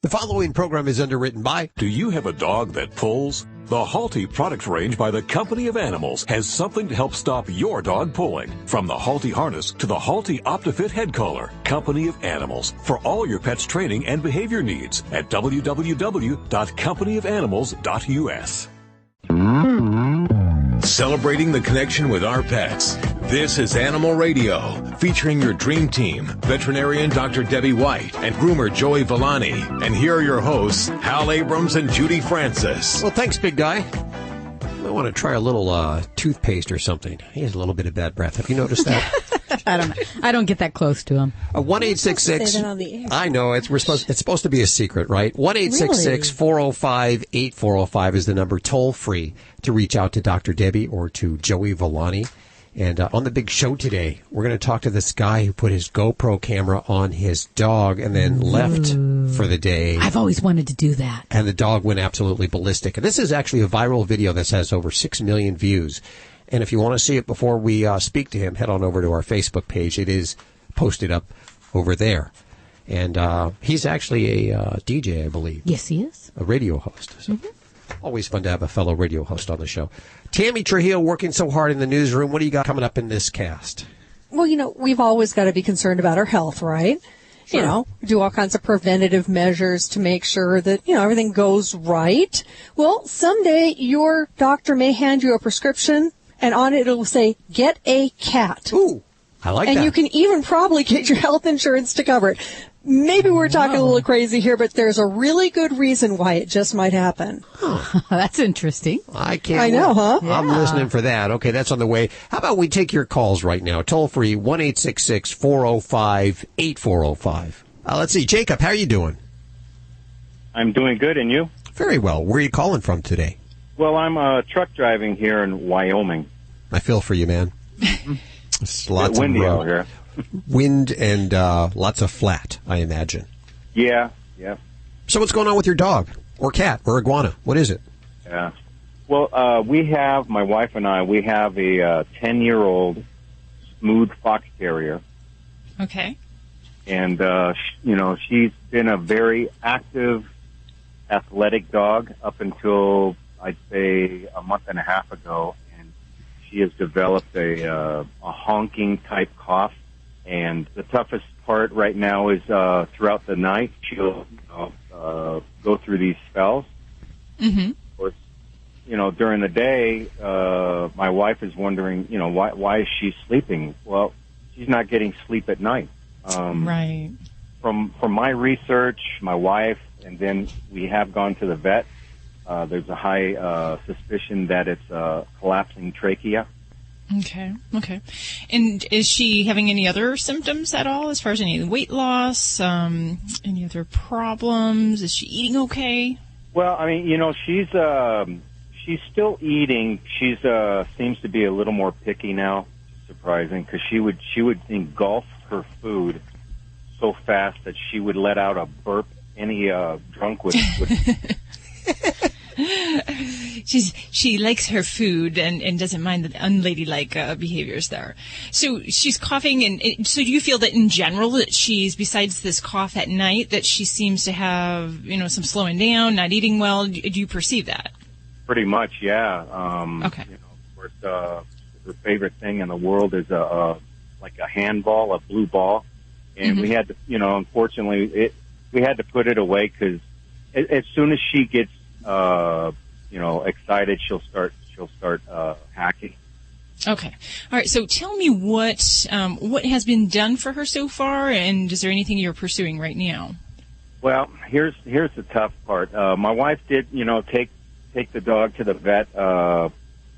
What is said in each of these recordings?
The following program is underwritten by... Do you have a dog that pulls? The Halti product range by the Company of Animals has something to help stop your dog pulling. From the Halti harness to the Halti OptiFit head collar. Company of Animals. For all your pet's training and behavior needs at www.companyofanimals.us. Celebrating the connection with our pets. This is Animal Radio, featuring your dream team, veterinarian Dr. Debbie White and groomer Joey Villani. And here are your hosts, Hal Abrams and Judy Francis. Well, thanks, big guy. I want to try a little toothpaste or something. He has a little bit of bad breath. Have you noticed that? I don't get that close to him. 1-866. I know it's supposed to be a secret, right? 1-866-405-8405 is the number, toll free, to reach out to Dr. Debbie or to Joey Villani. And on the big show today, we're going to talk to this guy who put his GoPro camera on his dog and then left for the day. I've always wanted to do that. And the dog went absolutely ballistic. And this is actually a viral video that has over 6 million views. And if you want to see it before we speak to him, head on over to our Facebook page. It is posted up over there. And he's actually a DJ, I believe. Yes, he is. A radio host. So always fun to have a fellow radio host on the show. Tammy Trujillo working so hard in the newsroom. What do you got coming up in this cast? Well, we've always got to be concerned about our health, right? Sure. Do all kinds of preventative measures to make sure that, everything goes right. Well, someday your doctor may hand you a prescription, and on it will say, get a cat. Ooh, I like that. And you can even probably get your health insurance to cover it. Maybe we're talking a little crazy here, but there's a really good reason why it just might happen. Huh. That's interesting. I know, huh? I'm listening for that. Okay, that's on the way. How about we take your calls right now? Toll free, 1-866-405-8405. Let's see. Jacob, how are you doing? I'm doing good, and you? Very well. Where are you calling from today? Well, I'm truck driving here in Wyoming. I feel for you, man. It's lots of windy out here. Wind and lots of flat, I imagine. Yeah. So what's going on with your dog or cat or iguana? What is it? Yeah. Well, my wife and I, we have a 10-year-old smooth fox terrier. Okay. And, she's been a very active, athletic dog up until, I'd say, a month and a half ago. And she has developed a honking-type cough. And the toughest part right now is throughout the night, she'll go through these spells. Mm-hmm. Of course, during the day, my wife is wondering, why is she sleeping? Well, she's not getting sleep at night. Right. From my research, my wife, and then we have gone to the vet. There's a high suspicion that it's collapsing trachea. Okay. And is she having any other symptoms at all as far as any weight loss, any other problems? Is she eating okay? Well, she's still eating. She's seems to be a little more picky now. Surprising, because she would engulf her food so fast that she would let out a burp. Any drunk would She likes her food and doesn't mind the unladylike behaviors there. So she's coughing, and so do you feel that in general that she's, besides this cough at night, that she seems to have some slowing down, not eating well? Do you perceive that? Pretty much, yeah. Okay. Of course, her favorite thing in the world is like a handball, a blue ball, and we had to, unfortunately, we had to put it away because as soon as she gets excited, she'll start hacking. Okay. All right. So tell me what has been done for her so far, and is there anything you're pursuing right now? Well, here's the tough part. My wife did, take the dog to the vet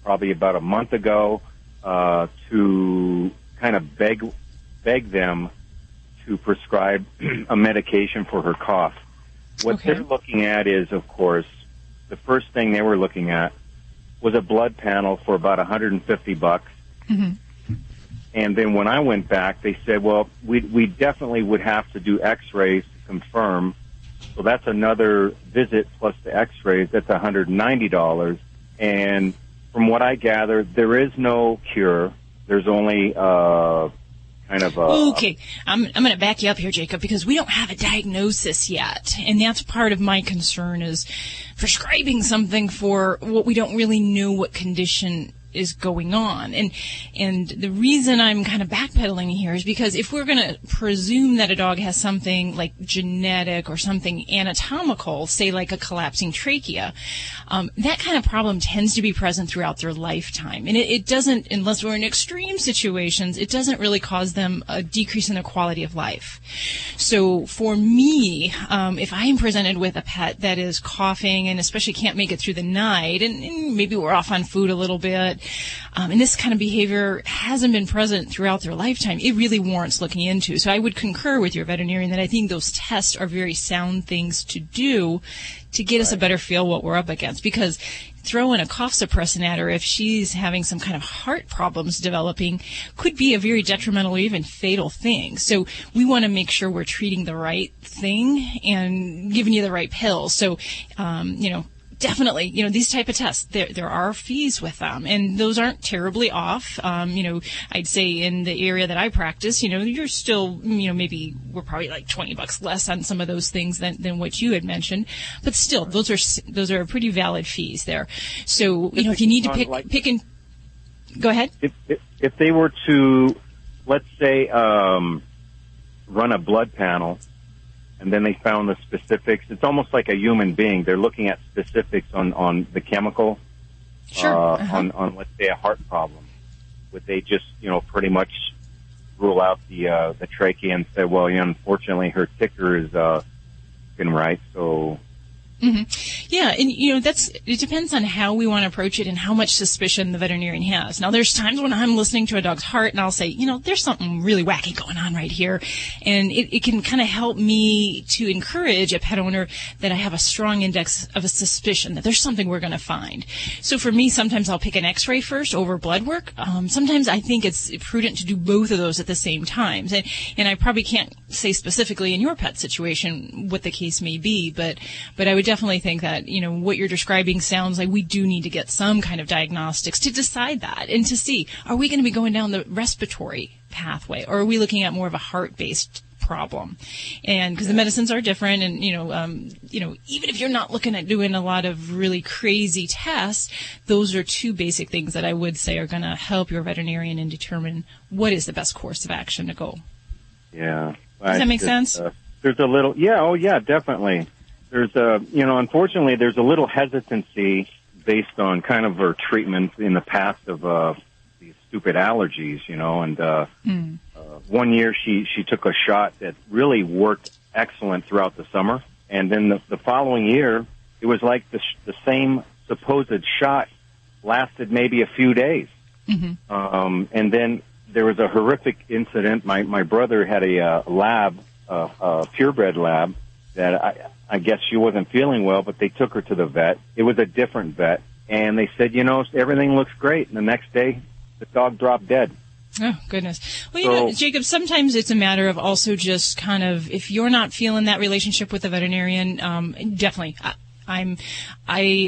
probably about a month ago to kind of beg them to prescribe a medication for her cough. What they're looking at is, of course, the first thing they were looking at was a blood panel for about $150. Mm-hmm. And then when I went back, they said, well, we definitely would have to do x-rays to confirm. So that's another visit plus the x-rays. That's $190. And from what I gather, there is no cure. There's only kind kind of Okay, I'm going to back you up here, Jacob, because we don't have a diagnosis yet, and that's part of my concern is prescribing something for what we don't really know what condition is going on. And the reason I'm kind of backpedaling here is because if we're going to presume that a dog has something like genetic or something anatomical, say like a collapsing trachea, that kind of problem tends to be present throughout their lifetime. And it doesn't, unless we're in extreme situations, it doesn't really cause them a decrease in their quality of life. So for me, if I am presented with a pet that is coughing and especially can't make it through the night, and maybe we're off on food a little bit, and this kind of behavior hasn't been present throughout their lifetime, it really warrants looking into. So I would concur with your veterinarian that I think those tests are very sound things to do to get us a better feel what we're up against. Because throwing a cough suppressant at her if she's having some kind of heart problems developing could be a very detrimental or even fatal thing. So we want to make sure we're treating the right thing and giving you the right pills. So, definitely, these type of tests, there are fees with them, and those aren't terribly off. I'd say in the area that I practice, you're still, maybe we're probably like $20 less on some of those things than what you had mentioned, but still, those are pretty valid fees there. So, if you need to pick and go ahead. If they were to, let's say, run a blood panel, and then they found the specifics. It's almost like a human being. They're looking at specifics on the chemical, sure. On let's say a heart problem. Would they just, pretty much rule out the trachea and say, well, unfortunately her ticker is been right, so. Mm-hmm. Yeah, and it depends on how we want to approach it and how much suspicion the veterinarian has. Now, there's times when I'm listening to a dog's heart and I'll say, there's something really wacky going on right here, and it can kind of help me to encourage a pet owner that I have a strong index of a suspicion that there's something we're going to find. So for me, sometimes I'll pick an X-ray first over blood work. Sometimes I think it's prudent to do both of those at the same time, and I probably can't say specifically in your pet situation what the case may be, but I would definitely think that, what you're describing sounds like we do need to get some kind of diagnostics to decide that and to see, are we going to be going down the respiratory pathway, or are we looking at more of a heart-based problem? And because the medicines are different, and, even if you're not looking at doing a lot of really crazy tests, those are two basic things that I would say are going to help your veterinarian and determine what is the best course of action to go. Yeah. Does that make sense? There's a little, definitely. There's unfortunately, there's a little hesitancy based on kind of her treatment in the past of these stupid allergies, and 1 year she took a shot that really worked excellent throughout the summer, and then the following year, it was like the same supposed shot lasted maybe a few days. Mm-hmm. And then there was a horrific incident. My brother had a lab, a purebred lab, that I guess she wasn't feeling well, but they took her to the vet. It was a different vet, and they said, everything looks great. And the next day, the dog dropped dead. Oh, goodness. Well, Jacob, sometimes it's a matter of also just kind of, if you're not feeling that relationship with the veterinarian, definitely, I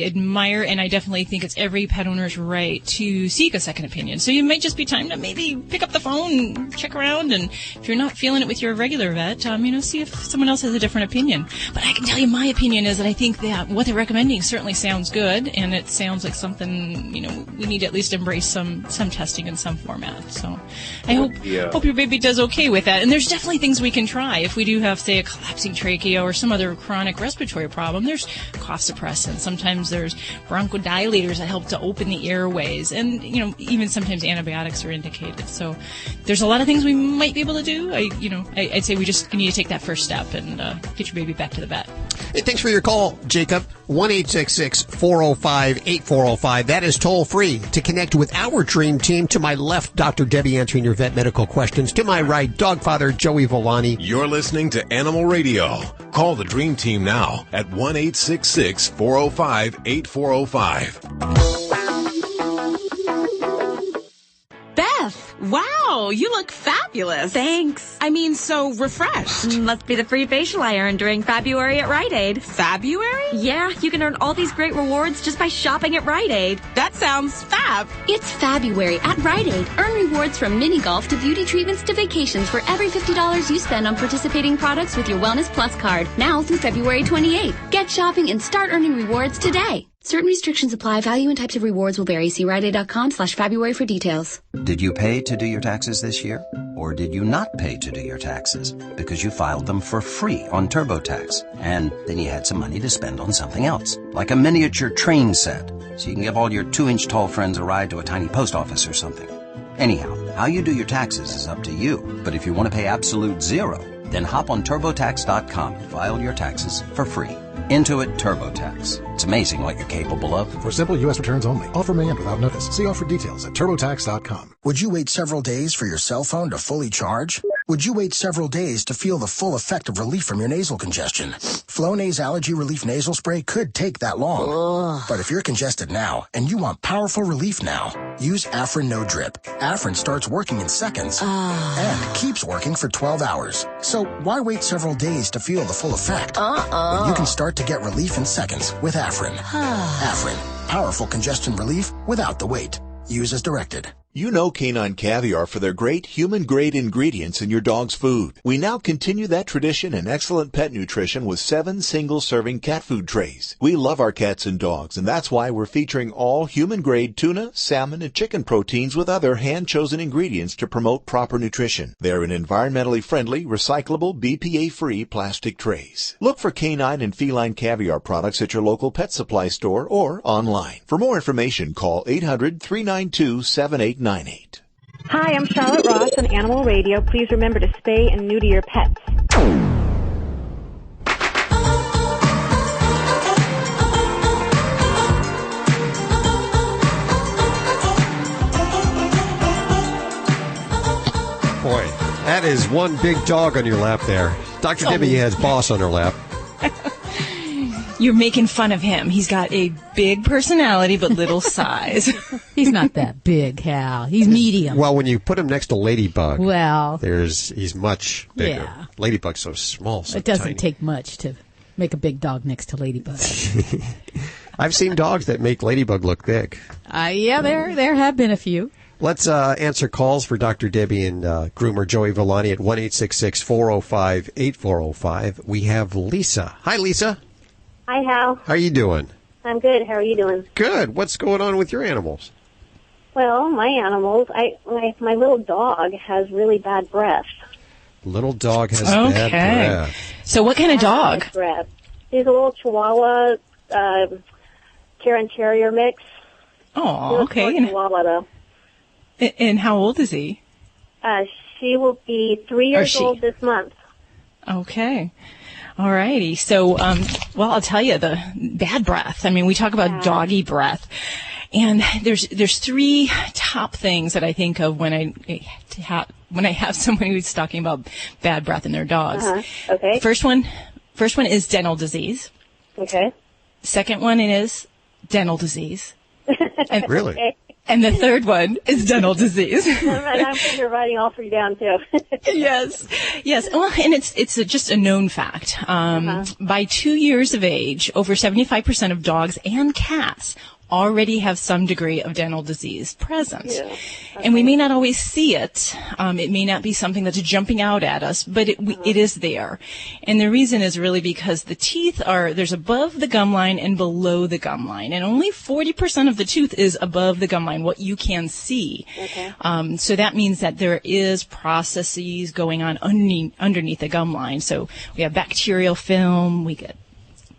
admire, and I definitely think it's every pet owner's right to seek a second opinion. So it might just be time to maybe pick up the phone, check around, and if you're not feeling it with your regular vet, see if someone else has a different opinion. But I can tell you my opinion is that I think that what they're recommending certainly sounds good, and it sounds like something, we need to at least embrace some testing in some format. So I hope your baby does okay with that. And there's definitely things we can try. If we do have, say, a collapsing trachea or some other chronic respiratory problem, there's cough suppressants. Sometimes there's bronchodilators that help to open the airways, and even sometimes antibiotics are indicated. So there's a lot of things we might be able to do. I'd say we just need to take that first step and get your baby back to the vet. Hey, thanks for your call, Jacob. 1-866-405-8405. That is toll free to connect with our dream team. To my left, Dr. Debbie answering your vet medical questions. To my right, Dogfather Joey Villani. You're listening to Animal Radio. Call the dream team now at 1-866-405-8405. Beth, wow, Oh, you look fabulous. Thanks. I mean, so refreshed. Must be the free facial I earned during February at Rite Aid. February? Yeah, you can earn all these great rewards just by shopping at Rite Aid. That sounds fab. It's February at Rite Aid. Earn rewards from mini golf to beauty treatments to vacations for every $50 you spend on participating products with your Wellness Plus card. Now through February 28th. Get shopping and start earning rewards today. Certain restrictions apply. Value and types of rewards will vary. See RiteAid.com/February for details. Did you pay to do your taxes this year? Or did you not pay to do your taxes because you filed them for free on TurboTax and then you had some money to spend on something else, like a miniature train set, so you can give all your 2-inch tall friends a ride to a tiny post office or something? Anyhow, how you do your taxes is up to you. But if you want to pay absolute zero, then hop on TurboTax.com and file your taxes for free. Intuit TurboTax. It's amazing what you're capable of. For simple U.S. returns only. Offer may end without notice. See offer details at TurboTax.com. Would you wait several days for your cell phone to fully charge? Would you wait several days to feel the full effect of relief from your nasal congestion? Flonase Allergy Relief Nasal Spray could take that long. Ugh. But if you're congested now and you want powerful relief now, use Afrin No Drip. Afrin starts working in seconds and keeps working for 12 hours. So why wait several days to feel the full effect? When you can start to get relief in seconds with Afrin. Afrin, powerful congestion relief without the wait. Use as directed. You know Canine Caviar for their great human-grade ingredients in your dog's food. We now continue that tradition in excellent pet nutrition with 7 single-serving cat food trays. We love our cats and dogs, and that's why we're featuring all human-grade tuna, salmon, and chicken proteins with other hand-chosen ingredients to promote proper nutrition. They're in environmentally friendly, recyclable, BPA-free plastic trays. Look for Canine and Feline Caviar products at your local pet supply store or online. For more information, call 800-392-7898. Hi, I'm Charlotte Ross on Animal Radio. Please remember to spay and neuter your pets. Boy, that is one big dog on your lap there. Dr. Debbie has Boss on her lap. You're making fun of him. He's got a big personality, but little size. He's not that big, Hal. He's medium. Well, when you put him next to Ladybug, well, he's much bigger. Yeah. Ladybug's so small, so it doesn't tiny. take much to make a big dog next to Ladybug. I've seen dogs that make Ladybug look big. Yeah, there have been a few. Let's answer calls for Dr. Debbie and groomer Joey Villani at 1-866-405-8405. We have Lisa. Hi, Lisa. Hi, Hal. How are you doing? I'm good. How are you doing? Good. What's going on with your animals? Well, my animals, my little dog has really bad breath. Little dog has bad breath. So what kind of dog? Bad breath. He's a little Chihuahua, Karen Terrier mix. Oh, okay. Chihuahua, though. And how old is he? She will be 3 years old this month. Okay. All righty. So, well, I'll tell you, the bad breath. I mean, we talk about doggy breath. And there's 3 top things that I think of when I have someone who's talking about bad breath in their dogs. Okay. First one is dental disease. Okay. Second one is dental disease. And, really? Okay. And the third one is dental disease. I'm you're writing all 3 down too. Yes. Well, and it's just a known fact. By 2 years of age, over 75% of dogs and cats already have some degree of dental disease present. Yeah. Okay. And we may not always see it. It may not be something that's jumping out at us, but it is there. And the reason is really because the teeth there's above the gum line and below the gum line. And only 40% of the tooth is above the gum line, what you can see. Okay. So that means that there is processes going on underneath the gum line. So we have bacterial film, we get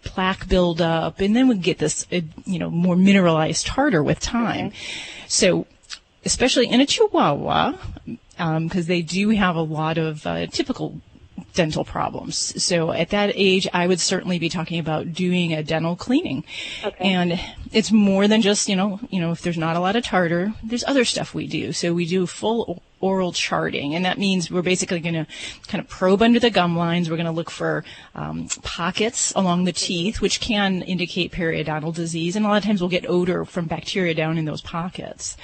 plaque buildup, and then we get this, more mineralized tartar with time. Okay. So, especially in a Chihuahua, because they do have a lot of typical dental problems. So at that age, I would certainly be talking about doing a dental cleaning. Okay. And it's more than just, if there's not a lot of tartar, there's other stuff we do. So we do full oral charting. And that means we're basically going to kind of probe under the gum lines. We're going to look for pockets along the teeth, which can indicate periodontal disease. And a lot of times we'll get odor from bacteria down in those pockets.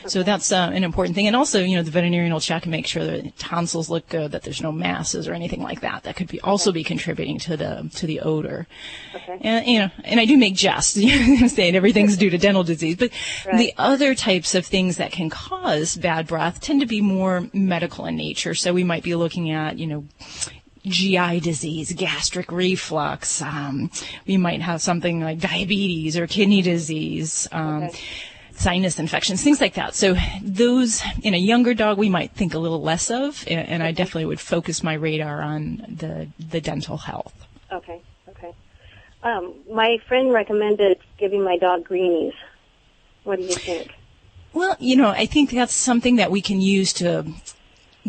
So that's an important thing. And also, the veterinarian will check and make sure that the tonsils look good, that there's no masses or anything like that. That could also be contributing to the odor. Okay. And I do make jests, saying everything's due to dental disease, but the other types of things that can cause bad breath tend to be more medical in nature. So we might be looking at, GI disease, gastric reflux. We might have something like diabetes or kidney disease. Sinus infections, things like that. So those in a younger dog we might think a little less of, and I definitely would focus my radar on the dental health. Okay. My friend recommended giving my dog greenies. What do you think? Well, I think that's something that we can use to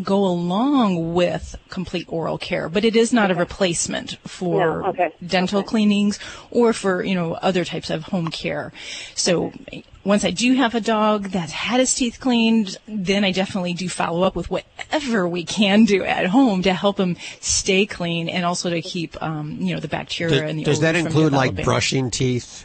go along with complete oral care, but it is not a replacement for dental cleanings or for, other types of home care. So once I do have a dog that's had his teeth cleaned, then I definitely do follow up with whatever we can do at home to help him stay clean and also to keep, the bacteria and the Does that odor from include like developing. brushing teeth?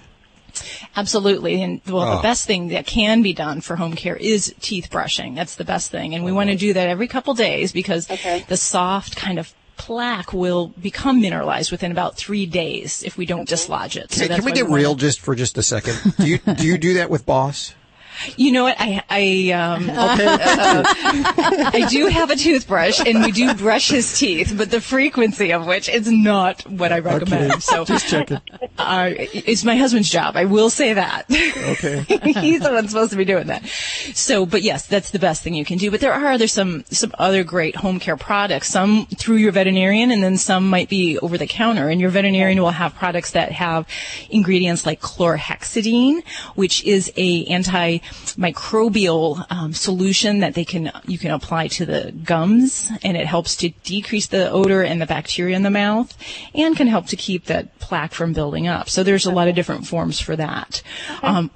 Absolutely. And the best thing that can be done for home care is teeth brushing. That's the best thing. And we want to do that every couple days because the soft kind of plaque will become mineralized within about 3 days if we don't dislodge it. So Can we get real just for just a second? Do you do that with Boss? You know what? I do have a toothbrush, and we do brush his teeth, but the frequency of which is not what I recommend. Okay. So just checking. It's my husband's job. I will say that. Okay. He's the one supposed to be doing that. So, but yes, that's the best thing you can do. But there are some other great home care products. Some through your veterinarian, and then some might be over the counter. And your veterinarian will have products that have ingredients like chlorhexidine, which is a antimicrobial solution that you can apply to the gums, and it helps to decrease the odor and the bacteria in the mouth, and can help to keep that plaque from building up. So there's a lot of different forms for that.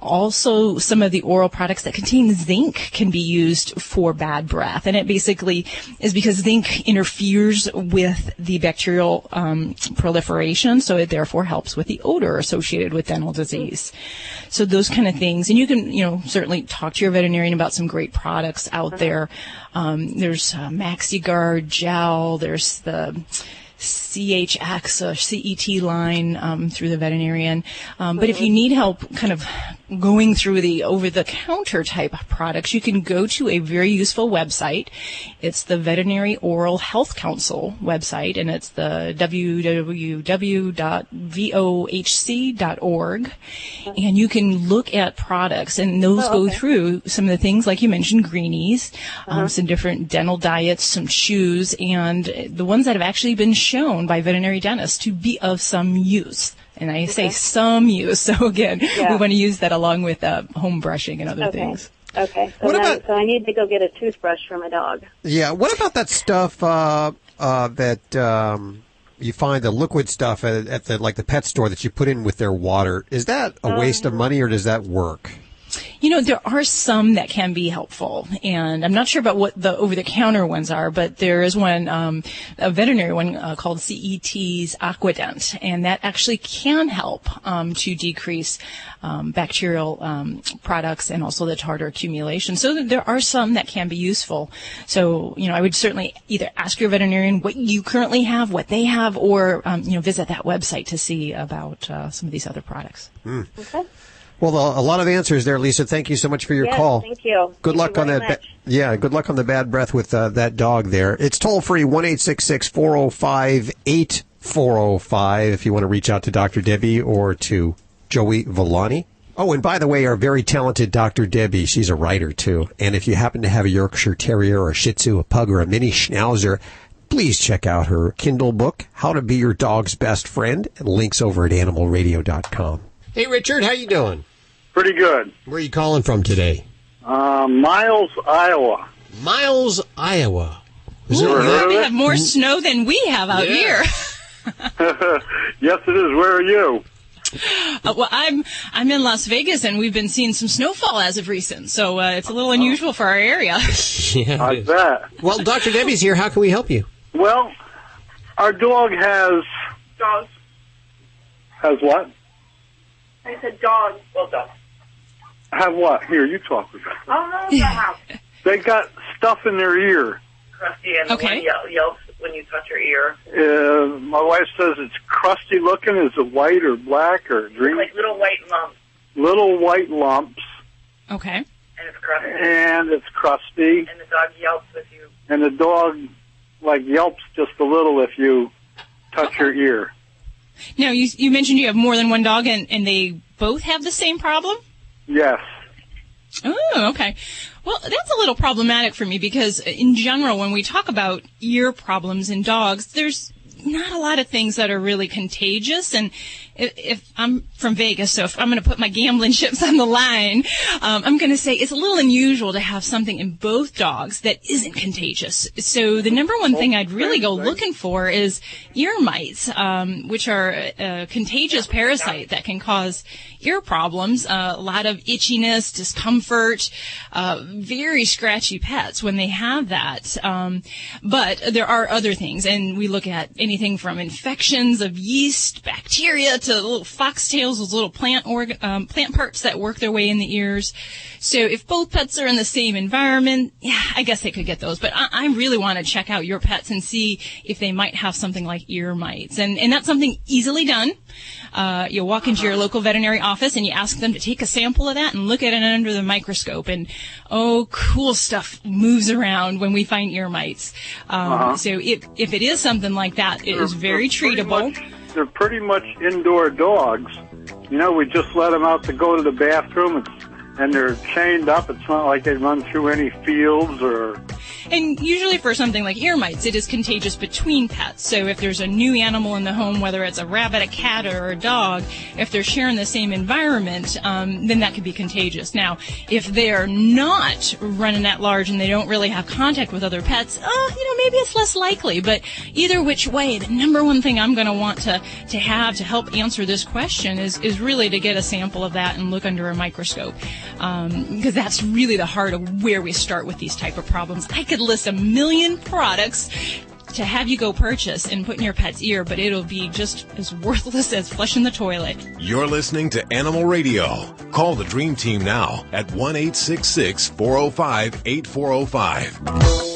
Also, some of the oral products that contain zinc can be used for bad breath, and it basically is because zinc interferes with the bacterial proliferation, so it therefore helps with the odor associated with dental disease. So those kind of things, and you can certainly talk to your veterinarian about some great products out there. There's MaxiGuard gel. There's the CHX or CET line through the veterinarian. But if you need help kind of going through the over-the-counter type of products, you can go to a very useful website. It's the Veterinary Oral Health Council website, and it's the www.vohc.org. And you can look at products, and those go through some of the things like you mentioned, greenies, some different dental diets, some chews, and the ones that have actually been shown by veterinary dentists to be of some use. And I say some use, so again, we want to use that along with home brushing and other things. Okay, so I need to go get a toothbrush for my dog. Yeah, what about that stuff that you find, the liquid stuff at the pet store that you put in with their water? Is that a waste of money, or does that work? There are some that can be helpful, and I'm not sure about what the over-the-counter ones are, but there is one, a veterinary one called CET's Aquadent, and that actually can help to decrease bacterial products and also the tartar accumulation. So there are some that can be useful. So, I would certainly either ask your veterinarian what you currently have, what they have, or, visit that website to see about some of these other products. Okay. Well, a lot of answers there, Lisa. Thank you so much for your call. Thank you. Good luck on that. Good luck on the bad breath with that dog there. It's toll free 1-866-405-8405 if you want to reach out to Dr. Debbie or to Joey Villani. Oh, and by the way, our very talented Dr. Debbie, she's a writer too. And if you happen to have a Yorkshire Terrier or a Shih Tzu, a Pug, or a Mini Schnauzer, please check out her Kindle book, How to Be Your Dog's Best Friend. And links over at animalradio.com. Hey, Richard, how you doing? Pretty good. Where are you calling from today? Miles, Iowa. Miles, Iowa. They have more snow than we have out here. Yes, it is. Where are you? Well, I'm in Las Vegas, and we've been seeing some snowfall as of recent, so it's a little unusual for our area. Yeah, I bet. Well, Dr. Debbie's here. How can we help you? Well, our dog has... Dogs. Has what? I said dogs. Well, dogs. Have what? Here, you talk with them. Oh, no, the house. They got stuff in their ear. Crusty, and the one yelps when you touch her ear. My wife says it's crusty looking. Is it white or black or green? Like little white lumps. Little white lumps. Okay. And it's crusty. And it's crusty. And the dog yelps with you. And the dog, yelps just a little if you touch her ear. Now, you mentioned you have more than one dog, and they both have the same problem? Yes. Oh, okay. Well, that's a little problematic for me because in general, when we talk about ear problems in dogs, there's not a lot of things that are really contagious. And if I'm from Vegas, so if I'm going to put my gambling chips on the line, I'm going to say it's a little unusual to have something in both dogs that isn't contagious. So the number one thing I'd really go looking for is ear mites, which are a contagious parasite that can cause ear problems, a lot of itchiness, discomfort, very scratchy pets when they have that. But there are other things, and we look at anything from infections of yeast, bacteria, to little foxtails, those little plant parts that work their way in the ears. So if both pets are in the same environment, yeah, I guess they could get those. But I really want to check out your pets and see if they might have something like ear mites. And that's something easily done. You walk into your local veterinary office and you ask them to take a sample of that and look at it under the microscope. And, cool stuff moves around when we find ear mites. So if it is something like that, it is very treatable. They're pretty much indoor dogs. We just let them out to go to the bathroom, and they're chained up. It's not like they run through any fields or... And usually for something like ear mites, it is contagious between pets. So if there's a new animal in the home, whether it's a rabbit, a cat, or a dog, if they're sharing the same environment, then that could be contagious. Now, if they're not running at large and they don't really have contact with other pets, maybe it's less likely. But either which way, the number one thing I'm going to want to have to help answer this question is really to get a sample of that and look under a microscope. Because that's really the heart of where we start with these type of problems. I could list a million products to have you go purchase and put in your pet's ear, but it'll be just as worthless as flushing the toilet. You're listening to Animal Radio. Call the Dream Team now at 1-866-405-8405.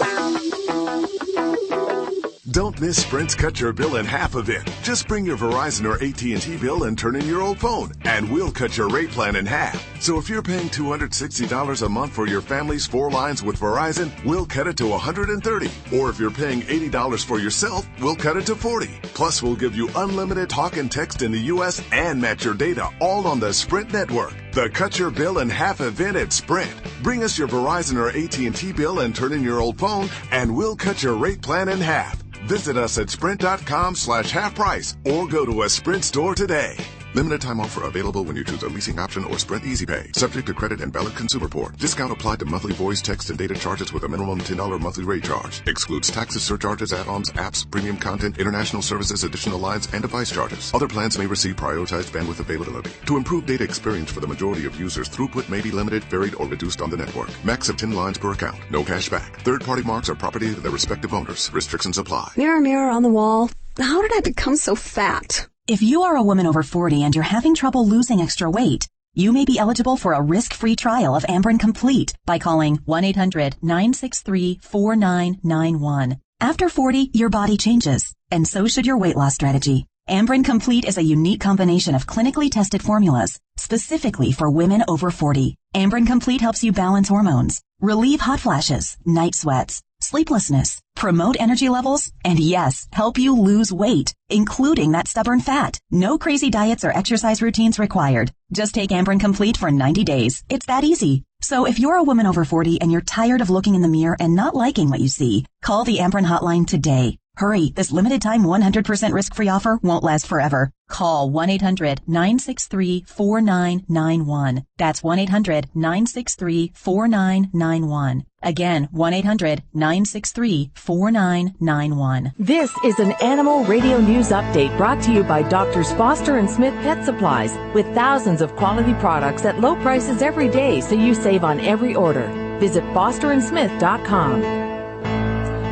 Don't miss Sprint's Cut Your Bill in Half event. Just bring your Verizon or AT&T bill and turn in your old phone, and we'll cut your rate plan in half. So if you're paying $260 a month for your family's 4 lines with Verizon, we'll cut it to $130. Or if you're paying $80 for yourself, we'll cut it to $40. Plus, we'll give you unlimited talk and text in the U.S. and match your data all on the Sprint network. The Cut Your Bill in Half event at Sprint. Bring us your Verizon or AT&T bill and turn in your old phone, and we'll cut your rate plan in half. Visit us at sprint.com/half price or go to a Sprint store today. Limited time offer available when you choose a leasing option or Sprint Easy Pay. Subject to credit and valid consumer report. Discount applied to monthly voice, text, and data charges with a minimum $10 monthly rate charge. Excludes taxes, surcharges, add-ons, apps, premium content, international services, additional lines, and device charges. Other plans may receive prioritized bandwidth availability. To improve data experience for the majority of users, throughput may be limited, varied, or reduced on the network. Max of 10 lines per account. No cash back. Third-party marks are property of their respective owners. Restrictions apply. Mirror, mirror on the wall. How did I become so fat? If you are a woman over 40 and you're having trouble losing extra weight, you may be eligible for a risk-free trial of Amberen Complete by calling 1-800-963-4991. After 40, your body changes, and so should your weight loss strategy. Amberen Complete is a unique combination of clinically tested formulas specifically for women over 40. Amberen Complete helps you balance hormones, relieve hot flashes, night sweats, sleeplessness, promote energy levels, and yes, help you lose weight, including that stubborn fat. No crazy diets or exercise routines required. Just take Amberen Complete for 90 days. It's that easy. So if you're a woman over 40 and you're tired of looking in the mirror and not liking what you see, call the Amberen hotline today. Hurry, this limited time 100% risk-free offer won't last forever. Call 1-800-963-4991. That's 1-800-963-4991. Again, 1-800-963-4991. This is an Animal Radio News Update brought to you by Doctors Foster and Smith Pet Supplies, with thousands of quality products at low prices every day, so you save on every order. Visit fosterandsmith.com.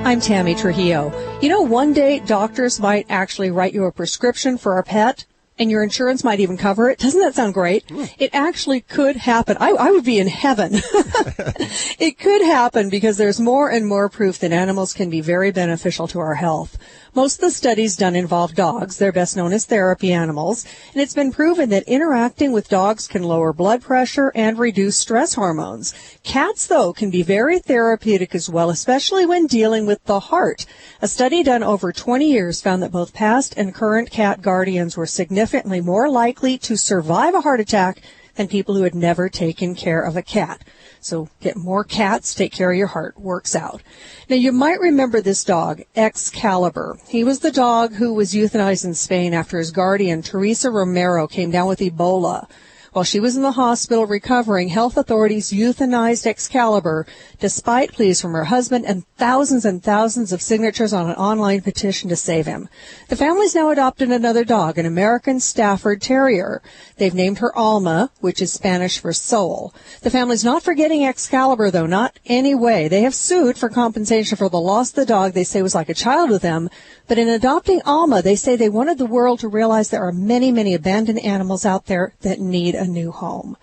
I'm Tammy Trujillo. You know, one day doctors might actually write you a prescription for a pet, and your insurance might even cover it. Doesn't that sound great? It actually could happen. I would be in heaven. It could happen because there's more and more proof that animals can be very beneficial to our health. Most of the studies done involve dogs. They're best known as therapy animals. And it's been proven that interacting with dogs can lower blood pressure and reduce stress hormones. Cats, though, can be very therapeutic as well, especially when dealing with the heart. A study done over 20 years found that both past and current cat guardians were significantly more likely to survive a heart attack than people who had never taken care of a cat. So get more cats, take care of your heart. Works out. Now, you might remember this dog, Excalibur. He was the dog who was euthanized in Spain after his guardian, Teresa Romero, came down with Ebola. While she was in the hospital recovering, health authorities euthanized Excalibur despite pleas from her husband and thousands of signatures on an online petition to save him. The family's now adopted another dog, an American Stafford Terrier. They've named her Alma, which is Spanish for soul. The family's not forgetting Excalibur, though, not any way. They have sued for compensation for the loss of the dog they say was like a child with them. But in adopting Alma, they say they wanted the world to realize there are many, many abandoned animals out there that need a new home.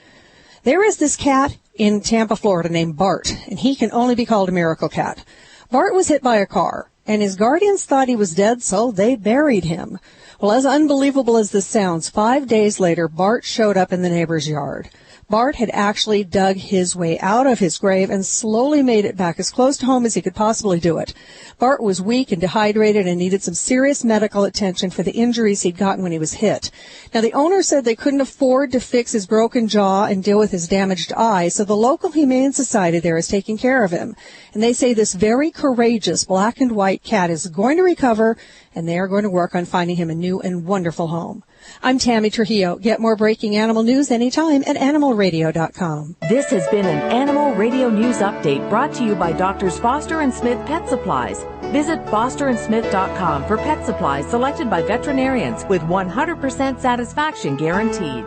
There is this cat in Tampa, Florida named Bart, and he can only be called a miracle cat. Bart was hit by a car, and his guardians thought he was dead, so they buried him. Well, as unbelievable as this sounds, 5 days later, Bart showed up in the neighbor's yard. Bart had actually dug his way out of his grave and slowly made it back as close to home as he could possibly do it. Bart was weak and dehydrated and needed some serious medical attention for the injuries he'd gotten when he was hit. Now, the owner said they couldn't afford to fix his broken jaw and deal with his damaged eye, so the local Humane Society there is taking care of him. And they say this very courageous black and white cat is going to recover, and they are going to work on finding him a new and wonderful home. I'm Tammy Trujillo. Get more breaking animal news anytime at animalradio.com. This has been an Animal Radio News Update brought to you by Doctors Foster and Smith Pet Supplies. Visit fosterandsmith.com for pet supplies selected by veterinarians with 100% satisfaction guaranteed.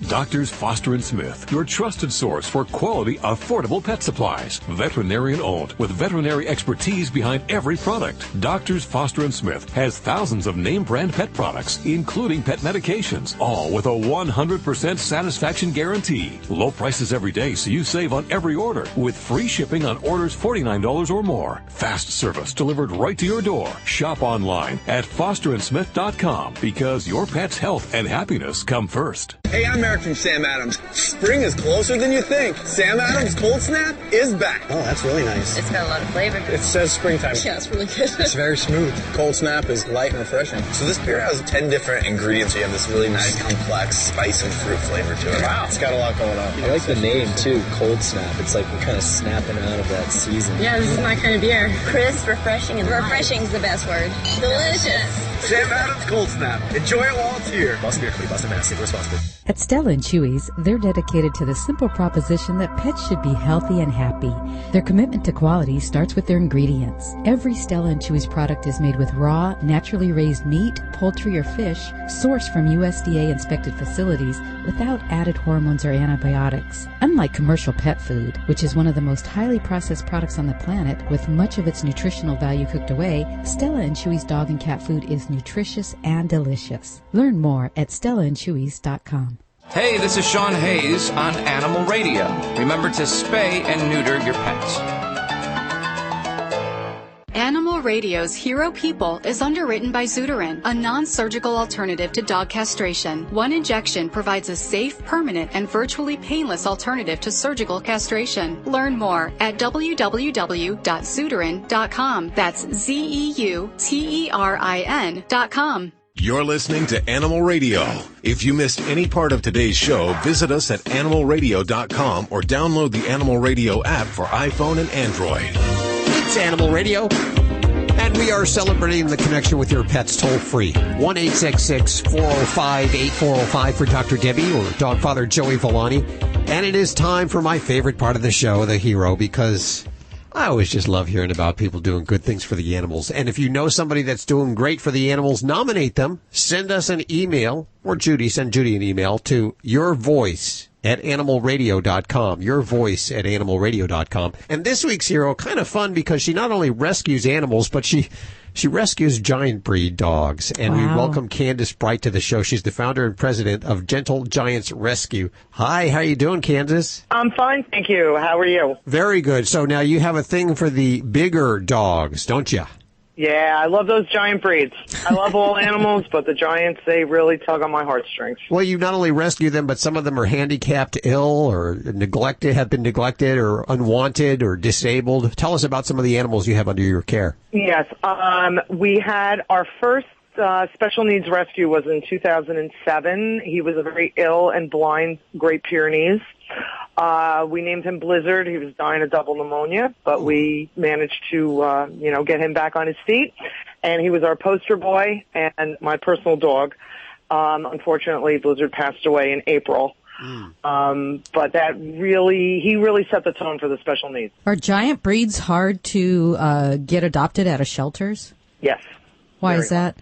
Doctors Foster and Smith, your trusted source for quality, affordable pet supplies. Veterinarian owned with veterinary expertise behind every product. Doctors Foster and Smith has thousands of name brand pet products, including pet medications, all with a 100% satisfaction guarantee. Low prices every day, so you save on every order with free shipping on orders $49 or more. Fast service delivered right to your door. Shop online at fosterandsmith.com because your pet's health and happiness come first. Hey, I'm Eric from Sam Adams. Spring is closer than you think. Sam Adams Cold Snap is back. Oh, that's really nice. It's got a lot of flavor. It says springtime. Yeah, it's really good. It's very smooth. Cold Snap is light and refreshing. So this beer has 10 different ingredients. You have this really nice, complex spice and fruit flavor to it. Wow. It's got a lot going on. I like the name, too, Cold Snap. It's like we're kind of snapping out of that season. Yeah, this is my kind of beer. Crisp, refreshing, and refreshing's the best word. Delicious. Sam Adams Cold Snap. Enjoy it while it's here. Boston Beer Company, Boston, Mass. Super responsible. At Stella and Chewy's, they're dedicated to the simple proposition that pets should be healthy and happy. Their commitment to quality starts with their ingredients. Every Stella and Chewy's product is made with raw, naturally raised meat, poultry, or fish sourced from USDA-inspected facilities without added hormones or antibiotics. Unlike commercial pet food, which is one of the most highly processed products on the planet with much of its nutritional value cooked away, Stella and Chewy's dog and cat food is nutritious and delicious. Learn more at StellaandChewy's.com. Hey, this is Sean Hayes on Animal Radio. Remember to spay and neuter your pets. Animal Radio's Hero People is underwritten by Zudarin, a non-surgical alternative to dog castration. One injection provides a safe, permanent, and virtually painless alternative to surgical castration. Learn more at www.zudarin.com. That's ZEUTERIN.com. You're listening to Animal Radio. If you missed any part of today's show, visit us at animalradio.com or download the Animal Radio app for iPhone and Android. It's Animal Radio. And we are celebrating the connection with your pets toll-free. 1-866-405-8405 for Dr. Debbie or Dog Father Joey Villani. And it is time for my favorite part of the show, The Hero, because I always just love hearing about people doing good things for the animals. And if you know somebody that's doing great for the animals, nominate them. Send us an email, or send Judy an email to yourvoice@animalradio.com. Yourvoice@animalradio.com. And this week's hero, kind of fun because she not only rescues animals, but she rescues giant breed dogs. And we welcome Candace Bright to the show. She's the founder and president of Gentle Giants Rescue. Hi, how you doing, Candace? I'm fine, thank you. How are you? Very good. So now you have a thing for the bigger dogs, don't you? Yeah, I love those giant breeds. I love all animals, but the giants, they really tug on my heartstrings. Well, you not only rescue them, but some of them are handicapped, ill, or neglected, have been neglected, or unwanted, or disabled. Tell us about some of the animals you have under your care. Yes, we had our first special needs rescue was in 2007. He was a very ill and blind Great Pyrenees. We named him Blizzard. He was dying of double pneumonia, but we managed to, get him back on his feet. And he was our poster boy and my personal dog. Unfortunately, Blizzard passed away in April. But he really set the tone for the special needs. Are giant breeds hard to get adopted out of shelters? Yes. Why is that?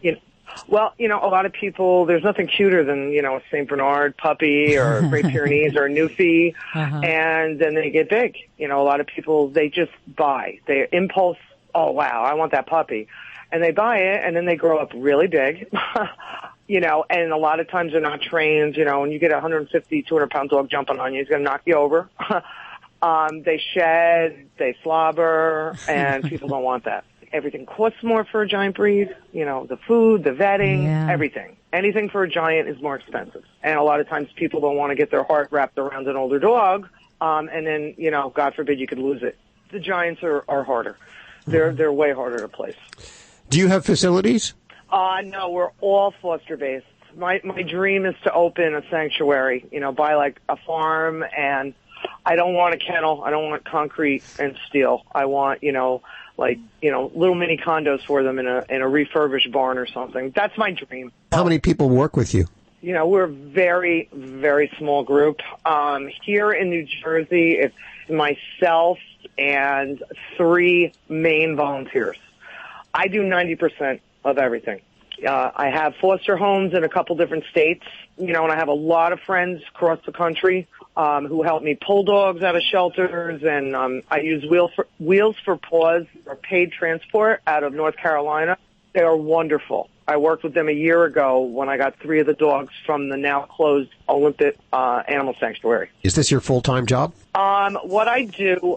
Well, a lot of people, there's nothing cuter than, a St. Bernard puppy or a Great Pyrenees or a Newfie, and then they get big. A lot of people, they just buy. They impulse, oh, wow, I want that puppy. And they buy it, and then they grow up really big, and a lot of times they're not trained, when you get a 150, 200-pound dog jumping on you, he's going to knock you over. They shed, they slobber, and people don't want that. Everything costs more for a giant breed, the food, the vetting, everything. Anything for a giant is more expensive. And a lot of times people don't want to get their heart wrapped around an older dog, and then, God forbid you could lose it. The giants are harder. They're way harder to place. Do you have facilities? No, we're all foster-based. My dream is to open a sanctuary, buy like a farm, and I don't want a kennel. I don't want concrete and steel. I want, little mini condos for them in a refurbished barn or something. That's my dream. How many people work with you? We're a very, very small group. Here in New Jersey, it's myself and 3 main volunteers. I do 90% of everything. I have foster homes in a couple different states, and I have a lot of friends across the country who help me pull dogs out of shelters, and I use Wheels for Paws, or paid transport, out of North Carolina. They are wonderful. I worked with them a year ago when I got 3 of the dogs from the now closed Olympic Animal Sanctuary. Is this your full-time job? What I do,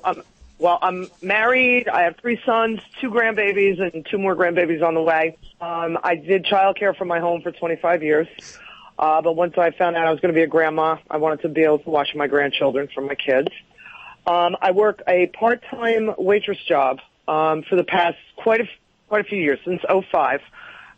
I'm married. I have 3 sons, 2 grandbabies, and 2 more grandbabies on the way. I did childcare from my home for 25 years. But once I found out I was going to be a grandma, I wanted to be able to watch my grandchildren from my kids. I work a part-time waitress job for the past quite a few years, since 2005.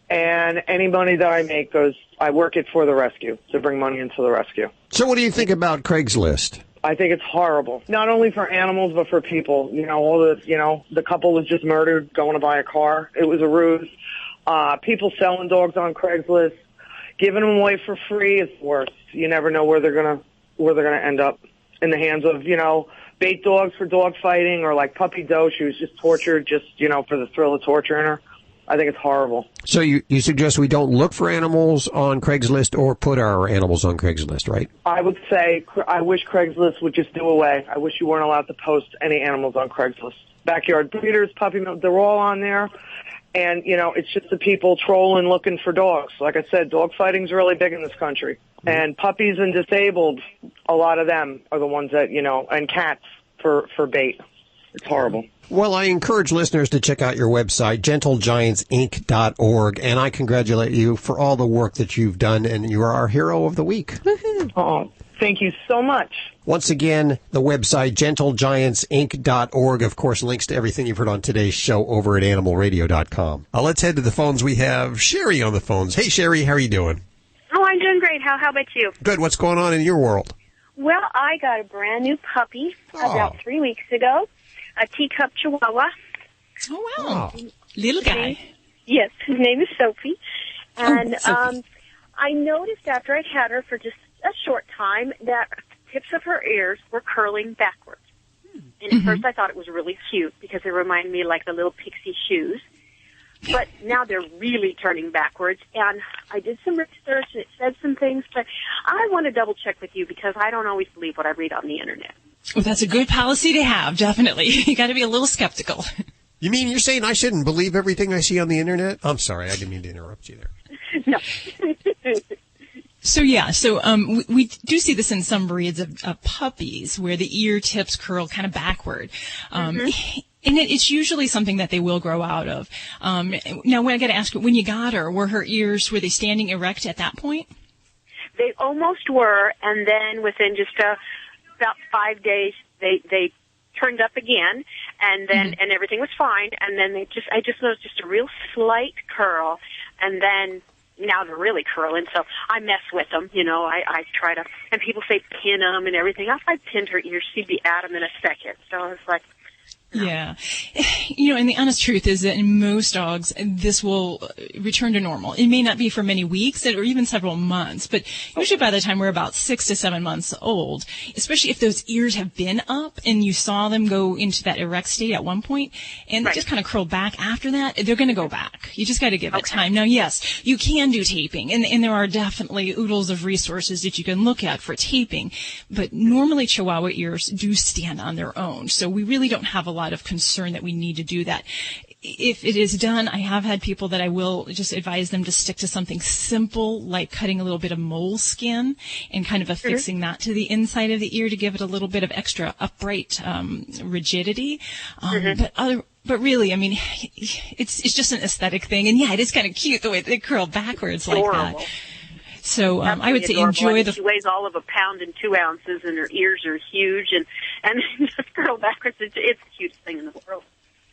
And any money that I make I work it for the rescue, to bring money into the rescue. So what do you think about Craigslist? I think it's horrible. Not only for animals, but for people. The couple was just murdered going to buy a car. It was a ruse. People selling dogs on Craigslist, giving them away for free is worse. You never know where they're gonna end up, in the hands of, bait dogs for dog fighting, or like Puppy Doe. She was just tortured for the thrill of torturing her. I think it's horrible. So you suggest we don't look for animals on Craigslist or put our animals on Craigslist, right? I would say I wish Craigslist would just do away. I wish you weren't allowed to post any animals on Craigslist. Backyard breeders, puppy milk, they're all on there. And, it's just the people trolling looking for dogs. Like I said, dog fighting's really big in this country. And puppies and disabled, a lot of them are the ones that, and cats for bait. It's horrible. Well, I encourage listeners to check out your website, GentleGiantsInc.org, and I congratulate you for all the work that you've done, and you are our hero of the week. Oh, thank you so much. Once again, the website, GentleGiantsInc.org, of course, links to everything you've heard on today's show over at AnimalRadio.com. Let's head to the phones. We have Sherry on the phones. Hey, Sherry, how are you doing? Oh, I'm doing great. How about you? Good. What's going on in your world? Well, I got a brand new puppy about 3 weeks ago. A teacup chihuahua. Oh, wow. Little guy. Yes, his name is Sophie. And Sophie. I noticed after I'd had her for just a short time that the tips of her ears were curling backwards. And at first I thought it was really cute because they remind me like the little pixie shoes. But now they're really turning backwards. And I did some research and it said some things, but I want to double check with you because I don't always believe what I read on the internet. Well, that's a good policy to have, definitely. You got to be a little skeptical. You mean you're saying I shouldn't believe everything I see on the internet? I'm sorry, I didn't mean to interrupt you there. No. So we do see this in some breeds of puppies where the ear tips curl kind of backward. And it's usually something that they will grow out of. Now, I got to ask, when you got her, were they standing erect at that point? They almost were, and then within just about 5 days, they turned up again, and then and everything was fine. And then I just noticed just a real slight curl, and then now they're really curling. So I mess with them, I try to, and people say pin them and everything. If I pinned her ears, she'd be at them in a second. So I was like, yeah. And the honest truth is that in most dogs, this will return to normal. It may not be for many weeks or even several months, but usually by the time we're about 6 to 7 months old, especially if those ears have been up and you saw them go into that erect state at one point and they just kind of curl back after that, they're going to go back. You just got to give it time. Now, yes, you can do taping, and there are definitely oodles of resources that you can look at for taping, but normally Chihuahua ears do stand on their own, so we really don't have a lot of concern that we need to do that. If it is done, I have had people that I will just advise them to stick to something simple like cutting a little bit of mole skin and kind of affixing that to the inside of the ear to give it a little bit of extra upright rigidity. But really, I mean, it's just an aesthetic thing. And yeah, it is kind of cute the way they curl backwards like that. So I would say enjoy the. She weighs all of 1 pound and 2 ounces, and her ears are huge, and just curl backwards. It's the cutest thing in the world.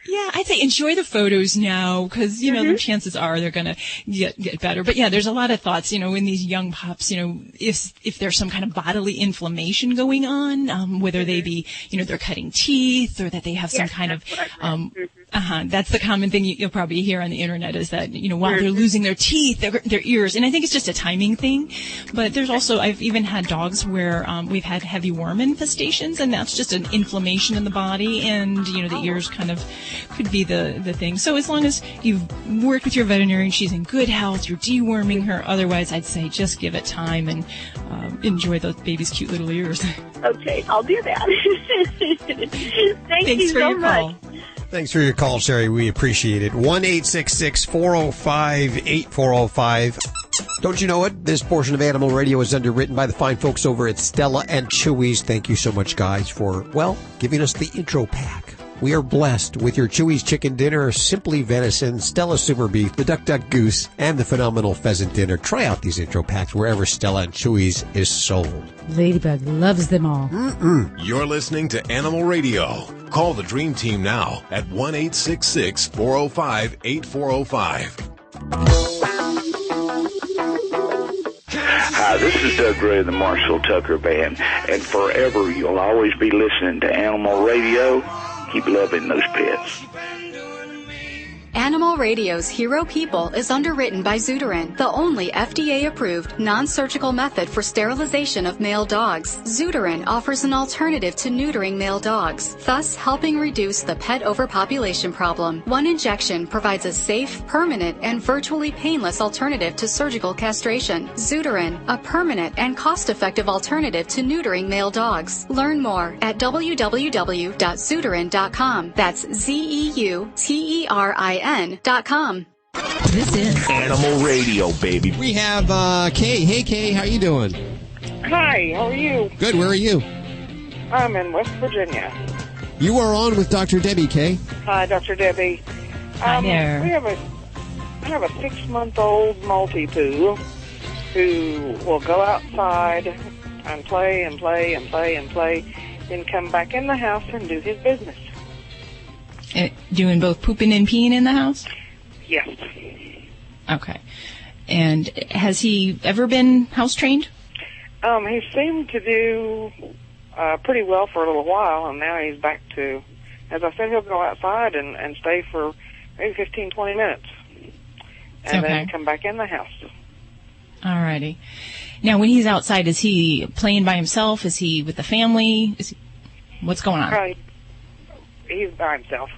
Yeah, I'd say enjoy the photos now because, the chances are they're going to get better. But yeah, there's a lot of thoughts, in these young pups, if there's some kind of bodily inflammation going on, whether they be, they're cutting teeth or that they have some kind of, that's the common thing you'll probably hear on the internet is that, while they're losing their teeth, their ears. And I think it's just a timing thing. But there's also, I've even had dogs where, we've had heavy worm infestations and that's just an inflammation in the body and, the ears kind of could be the thing. So as long as you've worked with your veterinarian, she's in good health, you're deworming her. Otherwise, I'd say just give it time and enjoy the baby's cute little ears. Okay, I'll do that. Thanks you for so your much. call. Thanks for your call, Sherry. We appreciate it. 1-866-405-8405. Don't you know it? This portion of Animal Radio is underwritten by the fine folks over at Stella and Chewy's. Thank you so much, guys, for, giving us the intro pack. We are blessed with your Chewy's Chicken Dinner, Simply Venison, Stella Super Beef, the Duck Duck Goose, and the phenomenal Pheasant Dinner. Try out these intro packs wherever Stella and Chewy's is sold. Ladybug loves them all. You're listening to Animal Radio. Call the Dream Team now at 1-866-405-8405. Hi, this is Doug Ray of the Marshall Tucker Band, and forever you'll always be listening to Animal Radio. Keep loving those pets. Animal Radio's Hero People is underwritten by Zuterin, the only FDA-approved non-surgical method for sterilization of male dogs. Zuterin offers an alternative to neutering male dogs, thus helping reduce the pet overpopulation problem. One injection provides a safe, permanent, and virtually painless alternative to surgical castration. Zuterin, a permanent and cost-effective alternative to neutering male dogs. Learn more at www.zuterin.com. That's ZEUTERIN.com. This is Animal Radio, baby. We have Kay. Hey, Kay, how you doing? Hi, how are you? Good, where are you? I'm in West Virginia. You are on with Dr. Debbie, Kay. Hi, Dr. Debbie. Hi there. I have a 6-month-old Maltipoo who will go outside and play and play and play and play, then come back in the house and do his business. Doing both pooping and peeing in the house? Yes. Okay. And has he ever been house trained? He seemed to do pretty well for a little while, and now he's back to, as I said, he'll go outside and stay for maybe 15, 20 minutes. And then come back in the house. All righty. Now, when he's outside, is he playing by himself? Is he with the family? What's going on? He's by himself.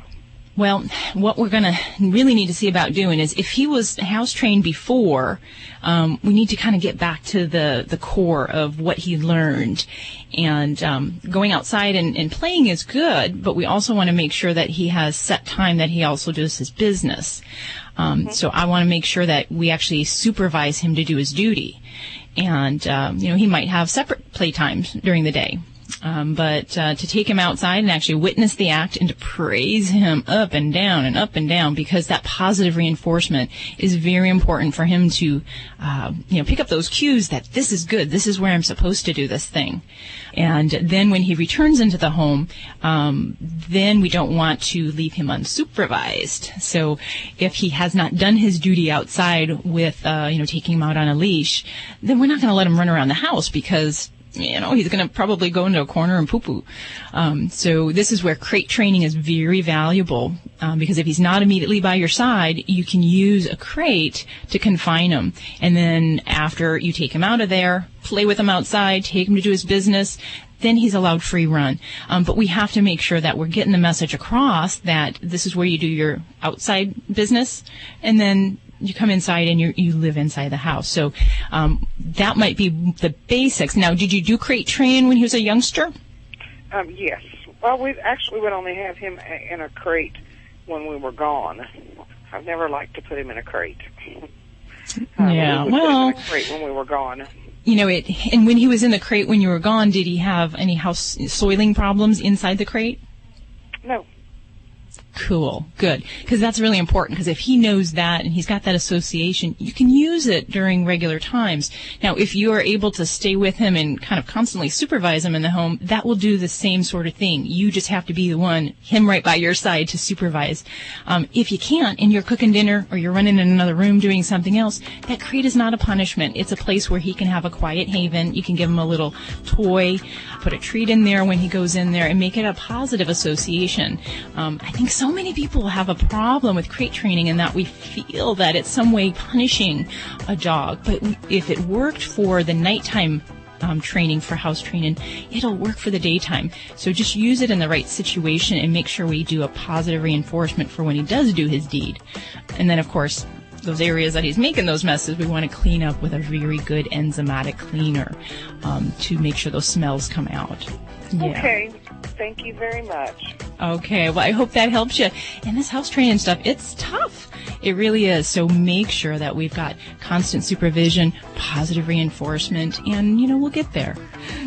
Well, what we're going to really need to see about doing is if he was house trained before, we need to kind of get back to the core of what he learned. And going outside and playing is good, but we also want to make sure that he has set time that he also does his business. So I want to make sure that we actually supervise him to do his duty. And, he might have separate play times during the day. But to take him outside and actually witness the act and to praise him up and down, because that positive reinforcement is very important for him to, pick up those cues that this is good, this is where I'm supposed to do this thing. And then when he returns into the home, then we don't want to leave him unsupervised. So if he has not done his duty outside with, taking him out on a leash, then we're not going to let him run around the house because he's going to probably go into a corner and poo-poo. So this is where crate training is very valuable because if he's not immediately by your side, you can use a crate to confine him. And then after you take him out of there, play with him outside, take him to do his business, then he's allowed free run. But we have to make sure that we're getting the message across that this is where you do your outside business, and then you come inside and you live inside the house. So that might be the basics. Now, did you do crate train when he was a youngster? Yes. Well, we would only have him in a crate when we were gone. I've never liked to put him in a crate. Yeah, we would put him in a crate when we were gone. And when he was in the crate when you were gone, did he have any house soiling problems inside the crate? No. Cool. Good. Because that's really important, because if he knows that and he's got that association, you can use it during regular times. Now, if you are able to stay with him and kind of constantly supervise him in the home, that will do the same sort of thing. You just have to be the one, him right by your side to supervise. If you can't and you're cooking dinner or you're running in another room doing something else, that crate is not a punishment. It's a place where he can have a quiet haven. You can give him a little toy, put a treat in there when he goes in there, and make it a positive association. I think so many people have a problem with crate training in that we feel that it's some way punishing a dog. But if it worked for the nighttime training for house training, it'll work for the daytime. So just use it in the right situation and make sure we do a positive reinforcement for when he does do his deed. And then, of course, those areas that he's making those messes, we want to clean up with a very good enzymatic cleaner to make sure those smells come out. Yeah. Okay. Thank you very much. Okay. Well, I hope that helps you. And this house training stuff, it's tough. It really is. So make sure that we've got constant supervision, positive reinforcement, and, we'll get there.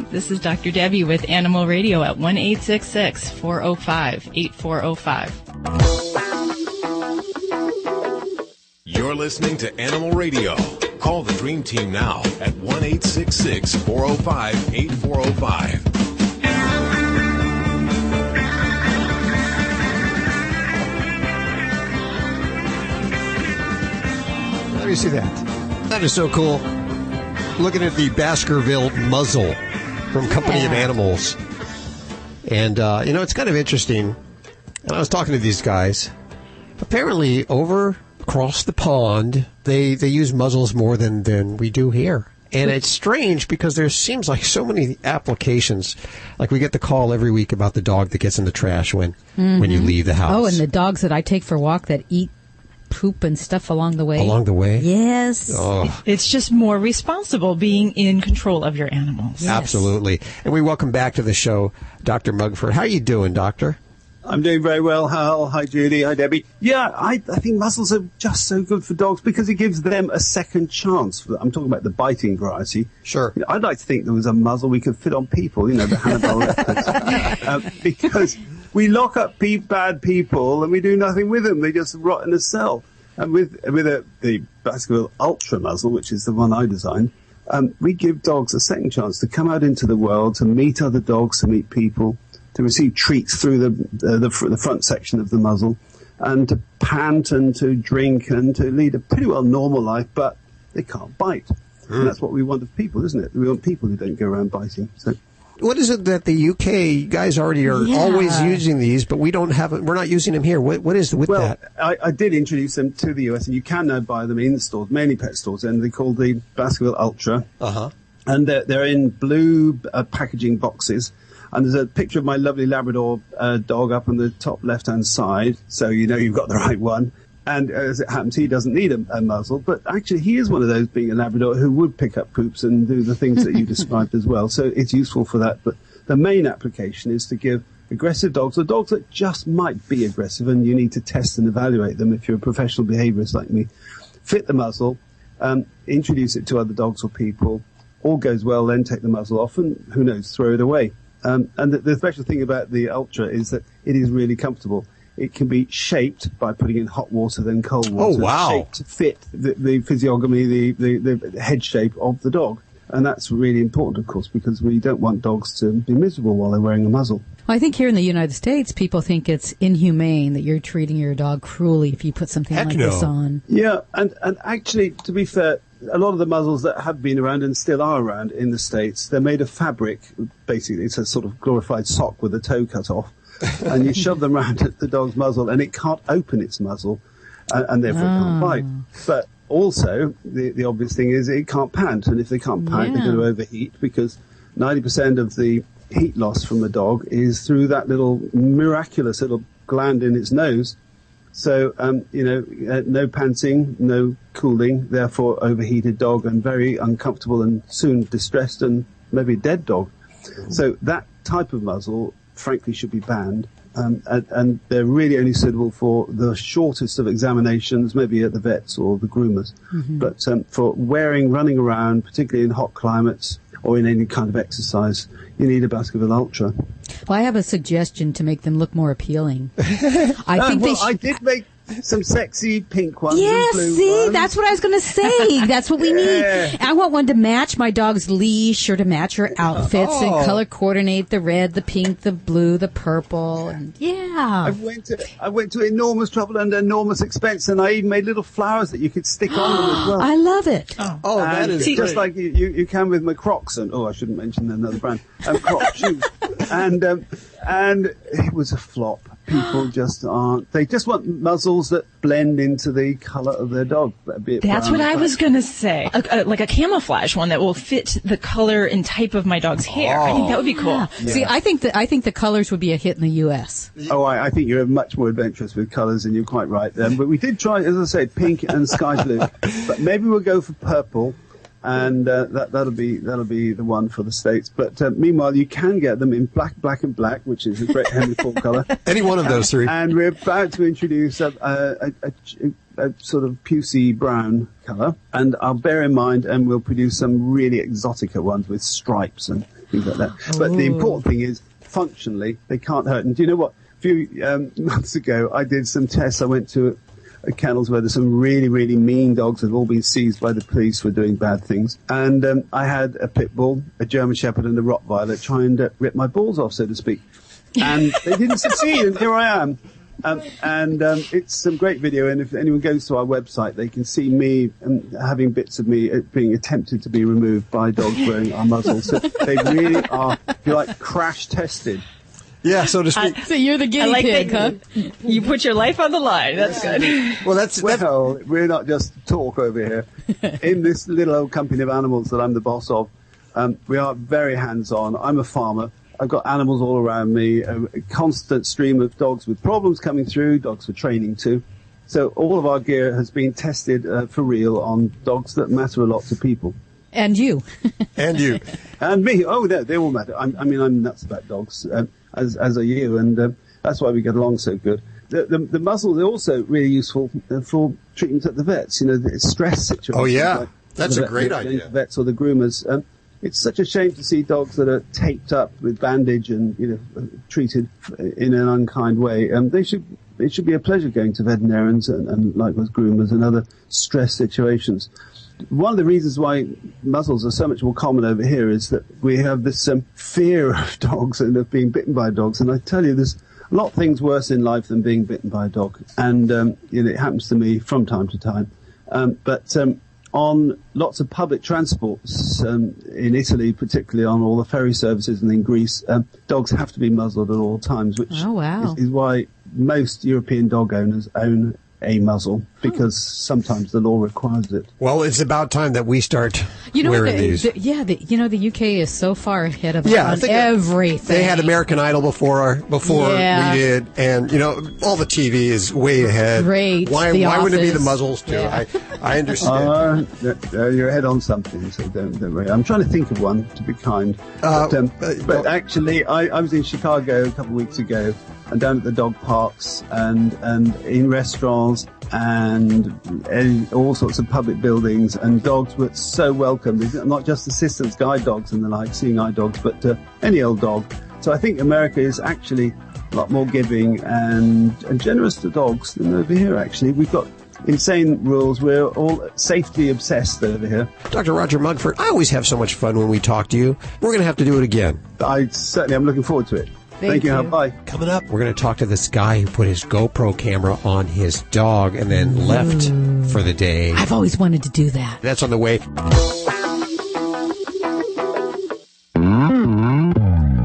This is Dr. Debbie with Animal Radio at 1-866-405-8405. You're listening to Animal Radio. Call the Dream Team now at 1-866-405-8405. Let me see that. That is so cool. Looking at the Baskerville muzzle from Company of Animals. And, it's kind of interesting. And I was talking to these guys. Apparently, across the pond, they use muzzles more than we do here. And it's strange because there seems like so many applications. Like we get the call every week about the dog that gets in the trash when you leave the house. Oh, and the dogs that I take for a walk that eat poop and stuff along the way. Along the way? Yes. Oh. It's just more responsible being in control of your animals. Yes. Absolutely. And we welcome back to the show Dr. Mugford. How are you doing, Doctor? I'm doing very well, Hal. Hi, Judy. Hi, Debbie. Yeah, I think muzzles are just so good for dogs because it gives them a second chance. I'm talking about the biting variety. Sure. I'd like to think there was a muzzle we could fit on people, the Hannibal Lecters. Because we lock up bad people and we do nothing with them. They just rot in a cell. And with the Baskerville Ultra muzzle, which is the one I designed, we give dogs a second chance to come out into the world, to meet other dogs, to meet people, to receive treats through the front section of the muzzle, and to pant and to drink and to lead a pretty well normal life, but they can't bite. And that's what we want of people, isn't it? We want people who don't go around biting. So What is it that the UK, you guys already are always using these, but we're not using them here. What is with that? I did introduce them to the US, and you can now buy them in the stores, mainly pet stores, and they're called the Baskerville Ultra. Uh-huh. And they're in blue packaging boxes. And there's a picture of my lovely Labrador dog up on the top left-hand side, so you know you've got the right one. And as it happens, he doesn't need a muzzle, but actually he is one of those, being a Labrador, who would pick up poops and do the things that you described as well. So it's useful for that. But the main application is to give aggressive dogs, or dogs that just might be aggressive, and you need to test and evaluate them if you're a professional behaviorist like me, fit the muzzle, introduce it to other dogs or people. All goes well, then take the muzzle off and, who knows, throw it away. And the special thing about the Ultra is that it is really comfortable. It can be shaped by putting in hot water, then cold water. Oh, wow. Shaped to fit the physiognomy, the head shape of the dog. And that's really important, of course, because we don't want dogs to be miserable while they're wearing a muzzle. Well, I think here in the United States, people think it's inhumane that you're treating your dog cruelly if you put something this on. Yeah, and actually, to be fair, a lot of the muzzles that have been around and still are around in the States, they're made of fabric. Basically, it's a sort of glorified sock with a toe cut off. And you shove them around at the dog's muzzle, and it can't open its muzzle, and therefore it can't bite. But also, the obvious thing is it can't pant, and if they can't pant, they're going to overheat, because 90% of the heat loss from a dog is through that little miraculous little gland in its nose. So, no panting, no cooling, therefore overheated dog, and very uncomfortable and soon distressed and maybe dead dog. So that type of muzzle, frankly, should be banned. And they're really only suitable for the shortest of examinations, maybe at the vets or the groomers. Mm-hmm. But for running around, particularly in hot climates or in any kind of exercise, you need a Baskerville Ultra. Well, I have a suggestion to make them look more appealing. I did make some sexy pink ones. Yes, and blue see, ones. that's what I was going to say. That's what we need. I want one to match my dog's leash or to match her outfits and color coordinate the red, the pink, the blue, the purple. And I went to enormous trouble and enormous expense, and I even made little flowers that you could stick on them as well. I love it. That is just like you can with my Crocs, and I shouldn't mention another brand, Crocs shoes, and it was a flop. People just aren't. They just want muzzles that blend into the colour of their dog. That's what I was going to say. Like a camouflage one that will fit the color and type of my dog's hair. I think that would be cool. Yeah. See, I think the colors would be a hit in the U.S. Oh, I think you're much more adventurous with colours, and you're quite right. But we did try, as I said, pink and sky blue. But maybe we'll go for purple. And that'll be the one for the States. But meanwhile, you can get them in black, and black, which is a great Henry Ford colour. Any one of those three. And we're about to introduce a sort of pucey brown colour. And I'll bear in mind, and we'll produce some really exotica ones with stripes and things like that. But the important thing is, functionally, they can't hurt. And do you know what? A few months ago, I did some tests. I went to kennels where there's some really, really mean dogs that have all been seized by the police for doing bad things. And I had a pit bull, a German Shepherd, and a Rottweiler trying to rip my balls off, so to speak. And they didn't succeed, and here I am. It's some great video, and if anyone goes to our website, they can see me having bits of me being attempted to be removed by dogs wearing our muzzles. So they really are, if you like, crash tested. Yeah, so to speak. So you're the guinea pig, huh? You put your life on the line. That's good. Well, we're not just talk over here. In this little old company of animals that I'm the boss of, we are very hands-on. I'm a farmer. I've got animals all around me, a constant stream of dogs with problems coming through, dogs for training too. So all of our gear has been tested for real on dogs that matter a lot to people. And you. And you. And me. Oh, they all matter. I'm nuts about dogs. As are you, and that's why we get along so good. The muzzles are also really useful for treatment at the vets. The stress situation. Oh yeah, that's a great idea. The vets or the groomers. It's such a shame to see dogs that are taped up with bandage and treated in an unkind way. It should be a pleasure going to veterinarians and likewise groomers and other stress situations. One of the reasons why muzzles are so much more common over here is that we have this fear of dogs and of being bitten by dogs. And I tell you, there's a lot of things worse in life than being bitten by a dog. And, it happens to me from time to time. But on lots of public transports in Italy, particularly on all the ferry services, and in Greece, dogs have to be muzzled at all times, which is why most European dog owners own a muzzle, because sometimes the law requires it. Well, it's about time that we start wearing these. The UK is so far ahead of us on everything. They had American Idol before we did, and all the TV is way ahead. Great. Why wouldn't it be the muzzles too? Yeah. I understand. You're ahead on something, so don't worry. I'm trying to think of one, to be kind. But actually, I was in Chicago a couple of weeks ago, and down at the dog parks and in restaurants and all sorts of public buildings, and dogs were so welcome. Not just assistants, guide dogs and the like, seeing eye dogs, but any old dog. So I think America is actually a lot more giving and generous to dogs than over here, actually. We've got insane rules. We're all safety obsessed over here. Dr. Roger Mugford, I always have so much fun when we talk to you. We're going to have to do it again. I'm looking forward to it. Thank you. Bye. Coming up, we're going to talk to this guy who put his GoPro camera on his dog and then left for the day. I've always wanted to do that. That's on the way.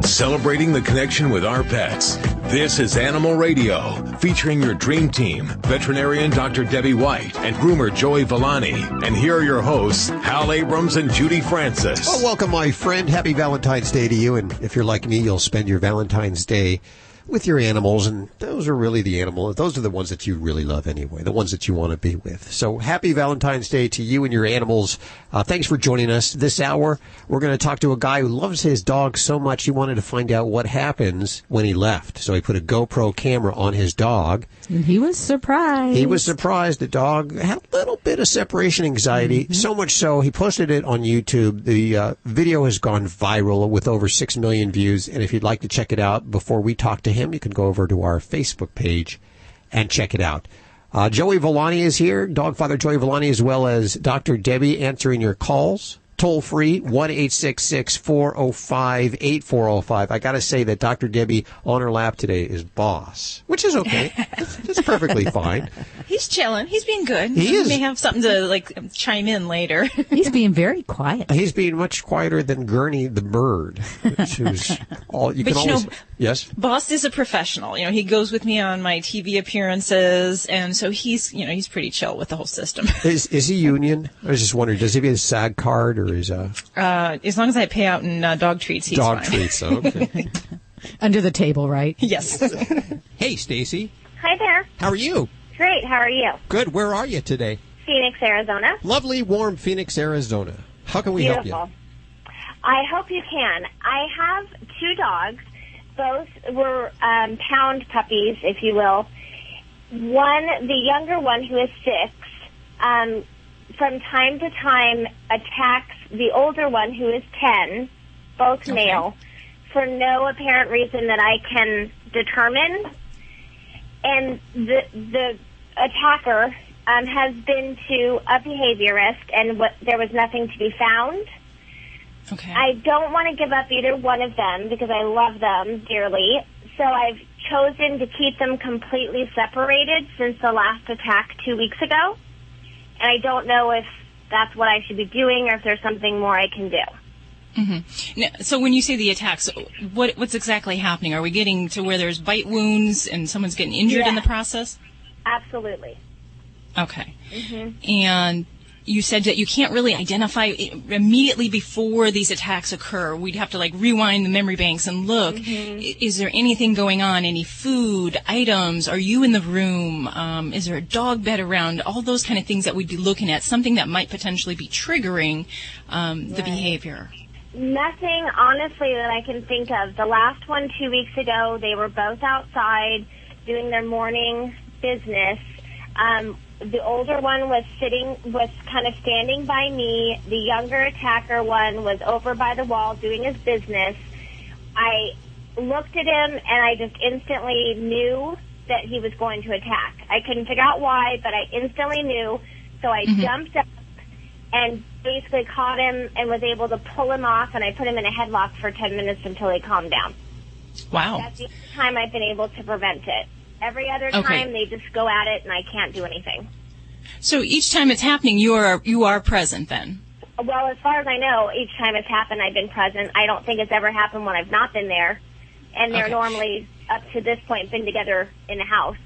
Celebrating the connection with our pets. This is Animal Radio, featuring your dream team, veterinarian Dr. Debbie White and groomer Joey Villani. And here are your hosts, Hal Abrams and Judy Francis. Well, welcome, my friend. Happy Valentine's Day to you. And if you're like me, you'll spend your Valentine's Day with your animals, and those are really the animals. Those are the ones that you really love anyway, the ones that you want to be with. So happy Valentine's Day to you and your animals. Thanks for joining us this hour. We're going to talk to a guy who loves his dog so much he wanted to find out what happens when he left. So he put a GoPro camera on his dog. And he was surprised. He was surprised. The dog had a little bit of separation anxiety, so much so he posted it on YouTube. The video has gone viral with over 6 million views. And if you'd like to check it out before we talk to him, you can go over to our Facebook page and check it out. Joey Villani is here, dog father Joey Villani, as well as Dr. Debbie, answering your calls. Toll free, 1-866-405-8405. I got to say that Dr. Debbie on her lap today is boss, which is okay. It's perfectly fine. He's chilling. He's being good. He is. May have something to chime in later. He's being very quiet. He's being much quieter than Gurney the bird, who's all you can always. Yes. Boss is a professional. He goes with me on my TV appearances, and so he's pretty chill with the whole system. Is he union? I was just wondering, does he have a SAG card or is as long as I pay out in dog treats, he's dog fine. treats? Okay. Under the table, right? Yes. Hey, Stacy. Hi there. How are you? Great. How are you? Good. Where are you today? Phoenix, Arizona. Lovely, warm Phoenix, Arizona. How can we help you? I hope you can. I have 2 dogs. Both were pound puppies, if you will. The younger one, who is 6, from time to time attacks the older one, who is 10, both male, for no apparent reason that I can determine. And the attacker has been to a behaviorist, and there was nothing to be found. Okay. I don't want to give up either one of them because I love them dearly. So I've chosen to keep them completely separated since the last attack 2 weeks ago. And I don't know if that's what I should be doing or if there's something more I can do. Mm-hmm. Now, so when you say the attacks, what's exactly happening? Are we getting to where there's bite wounds and someone's getting injured in the process? Absolutely. Okay. Mm-hmm. And you said that you can't really identify immediately before these attacks occur. We'd have to rewind the memory banks and look. Mm-hmm. Is there anything going on? Any food, items? Are you in the room? Is there a dog bed around? All those kind of things that we'd be looking at. Something that might potentially be triggering the behavior. Nothing, honestly, that I can think of. The last one 2 weeks ago, they were both outside doing their morning business. The older one was kind of standing by me. The younger attacker one was over by the wall doing his business. I looked at him, and I just instantly knew that he was going to attack. I couldn't figure out why, but I instantly knew. So I jumped up and basically caught him and was able to pull him off, and I put him in a headlock for 10 minutes until he calmed down. Wow. That's the only time I've been able to prevent it. Every other time, they just go at it, and I can't do anything. So each time it's happening, you are present then? Well, as far as I know, each time it's happened, I've been present. I don't think it's ever happened when I've not been there. And they're normally, up to this point, been together in the house.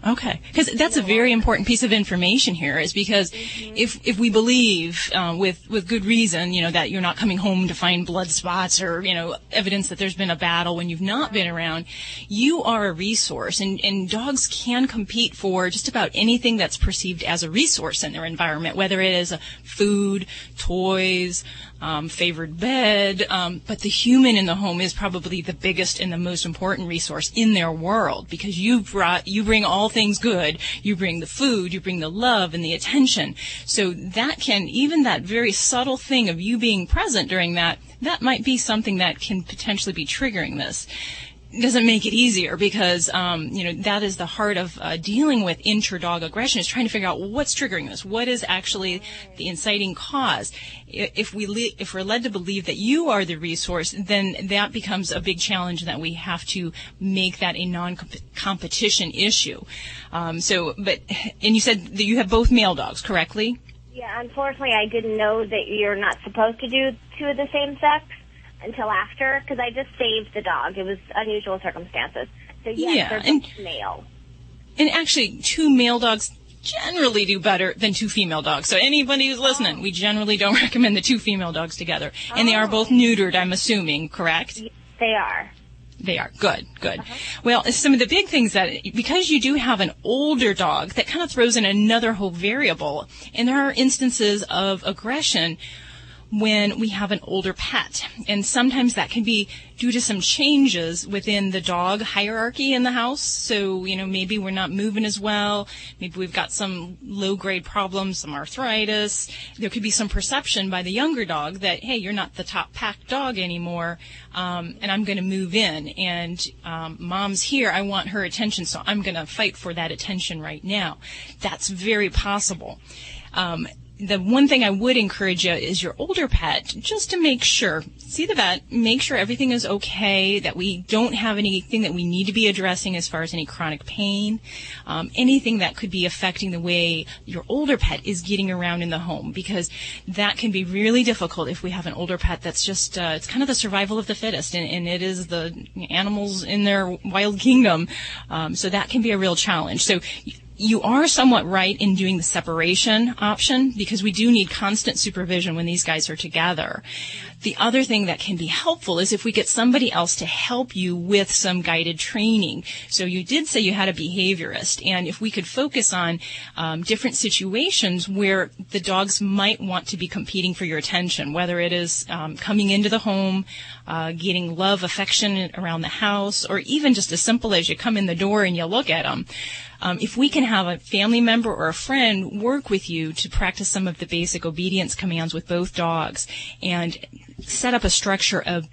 Okay, because that's a very important piece of information here, is because if we believe with good reason, that you're not coming home to find blood spots or, evidence that there's been a battle when you've not been around, you are a resource, and dogs can compete for just about anything that's perceived as a resource in their environment, whether it is food, toys, favored bed, but the human in the home is probably the biggest and the most important resource in their world, because you bring all things good. You bring the food, you bring the love and the attention. So even that very subtle thing of you being present during that might be something that can potentially be triggering this. Doesn't make it easier, because that is the heart of dealing with inter-dog aggression, is trying to figure out what's triggering this. What is actually the inciting cause? If we're led to believe that you are the resource, then that becomes a big challenge, that we have to make that a non-competition issue. And you said that you have both male dogs, correctly? Yeah, unfortunately, I didn't know that you're not supposed to do two of the same sex until after, because I just saved the dog. It was unusual circumstances. So yes, they're both male. And actually, two male dogs generally do better than two female dogs. So anybody who's listening, we generally don't recommend the two female dogs together. And they are both neutered, I'm assuming, correct? They are. They are. Good. Well, some of the big things that, because you do have an older dog, that kind of throws in another whole variable. And there are instances of aggression when we have an older pet. And sometimes that can be due to some changes within the dog hierarchy in the house. So, maybe we're not moving as well. Maybe we've got some low-grade problems, some arthritis. There could be some perception by the younger dog that, hey, you're not the top pack dog anymore, and I'm going to move in. And mom's here. I want her attention, so I'm going to fight for that attention right now. That's very possible. The one thing I would encourage you is your older pet, just to make sure, see the vet, make sure everything is okay, that we don't have anything that we need to be addressing as far as any chronic pain, anything that could be affecting the way your older pet is getting around in the home, because that can be really difficult if we have an older pet that's just, it's kind of the survival of the fittest, and it is the animals in their wild kingdom, so that can be a real challenge. So you are somewhat right in doing the separation option, because we do need constant supervision when these guys are together. The other thing that can be helpful is if we get somebody else to help you with some guided training. So you did say you had a behaviorist, and if we could focus on different situations where the dogs might want to be competing for your attention, whether it is coming into the home, getting love, affection around the house, or even just as simple as you come in the door and you look at them. If we can have a family member or a friend work with you to practice some of the basic obedience commands with both dogs, and set up a structure of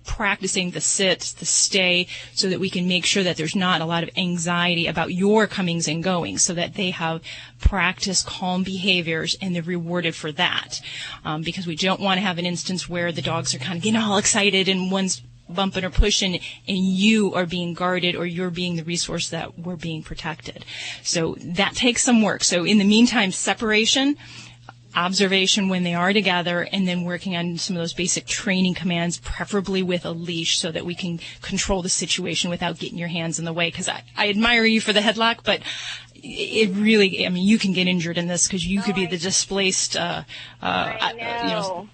practicing the sit, the stay, so that we can make sure that there's not a lot of anxiety about your comings and goings, so that they have practiced calm behaviors and they're rewarded for that. Because we don't want to have an instance where the dogs are kind of getting all excited and one's bumping or pushing and you are being guarded, or you're being the resource that we're being protected. So that takes some work. So in the meantime, separation, observation when they are together, and then working on some of those basic training commands, preferably with a leash, so that we can control the situation without getting your hands in the way. Because I admire you for the headlock, but it really, you can get injured in this, because you could be the displaced. I know.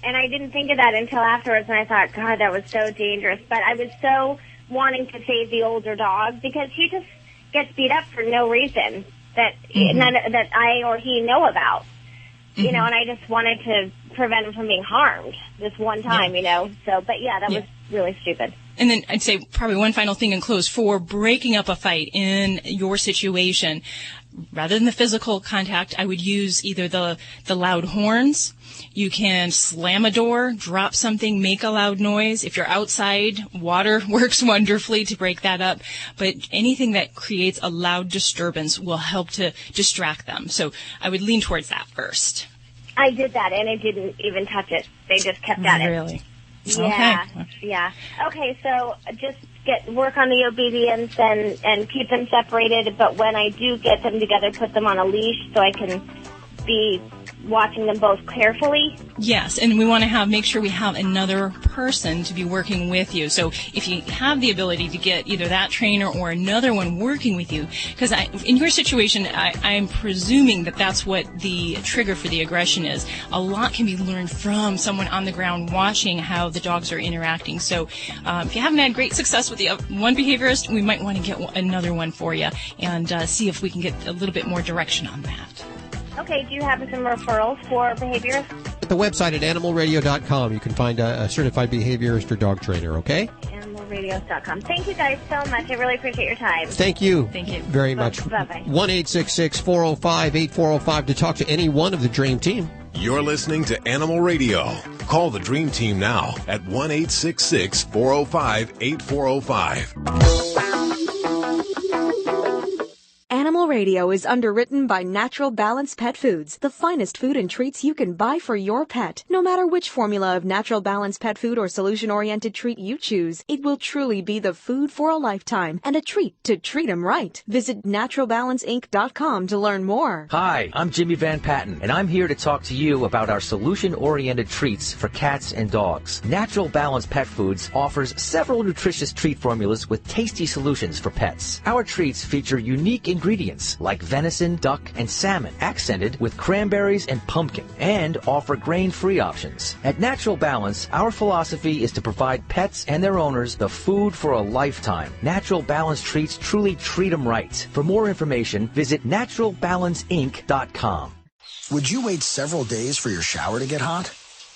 And I didn't think of that until afterwards, and I thought, God, that was so dangerous. But I was so wanting to save the older dog, because he just gets beat up for no reason that that I or he know about. And I just wanted to prevent him from being harmed this one time, So, but that was really stupid. And then I'd say probably one final thing in close, for breaking up a fight in your situation, rather than the physical contact, I would use either the loud horns. You can slam a door, drop something, make a loud noise. If you're outside, water works wonderfully to break that up. But anything that creates a loud disturbance will help to distract them. So I would lean towards that first. I did that, and it didn't even touch it. They just kept at it. Really? Yeah. Okay. Yeah. Okay, so just work on the obedience and keep them separated. But when I do get them together, put them on a leash so I can be watching them both carefully. Yes, and we want to make sure we have another person to be working with you. So if you have the ability to get either that trainer or another one working with you, because in your situation, I'm presuming that that's what the trigger for the aggression is. A lot can be learned from someone on the ground watching how the dogs are interacting. So if you haven't had great success with the one behaviorist, we might want to get another one for you and see if we can get a little bit more direction on that. Okay, do you have some referrals for behaviorists? At the website at animalradio.com, you can find a certified behaviorist or dog trainer, okay? Animalradios.com. Thank you guys so much. I really appreciate your time. Thank you. Thank you. Very much. Bye-bye. 1-866-405-8405 to talk to any one of the Dream Team. You're listening to Animal Radio. Call the Dream Team now at 1-866-405-8405. Animal Radio is underwritten by Natural Balance Pet Foods, the finest food and treats you can buy for your pet. No matter which formula of Natural Balance Pet Food or solution-oriented treat you choose, it will truly be the food for a lifetime and a treat to treat 'em right. Visit naturalbalanceinc.com to learn more. Hi, I'm Jimmy Van Patten, and I'm here to talk to you about our solution-oriented treats for cats and dogs. Natural Balance Pet Foods offers several nutritious treat formulas with tasty solutions for pets. Our treats feature unique ingredients like venison, duck, and salmon, accented with cranberries and pumpkin, and offer grain-free options. At Natural Balance, our philosophy is to provide pets and their owners the food for a lifetime. Natural Balance treats truly treat them right. For more information, visit naturalbalanceinc.com. Would you wait several days for your shower to get hot?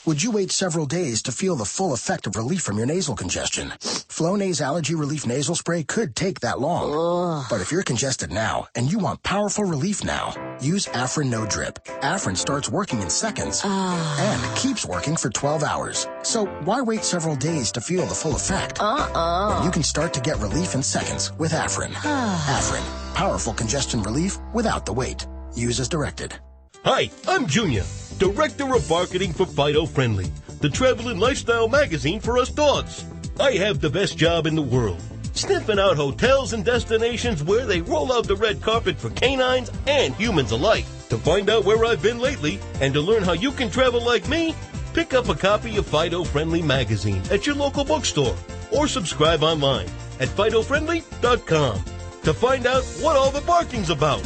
Would you wait several days to feel the full effect of relief from your nasal congestion? Flonase Allergy Relief Nasal Spray could take that long. Ugh. But if you're congested now and you want powerful relief now, use Afrin No Drip. Afrin starts working in seconds and keeps working for 12 hours. So why wait several days to feel the full effect? When you can start to get relief in seconds with Afrin. Afrin, powerful congestion relief without the wait. Use as directed. Hi, I'm Junior, Director of Marketing for Fido Friendly, the travel and lifestyle magazine for us dogs. I have the best job in the world, sniffing out hotels and destinations where they roll out the red carpet for canines and humans alike. To find out where I've been lately and to learn how you can travel like me, pick up a copy of Fido Friendly magazine at your local bookstore or subscribe online at FidoFriendly.com to find out what all the barking's about.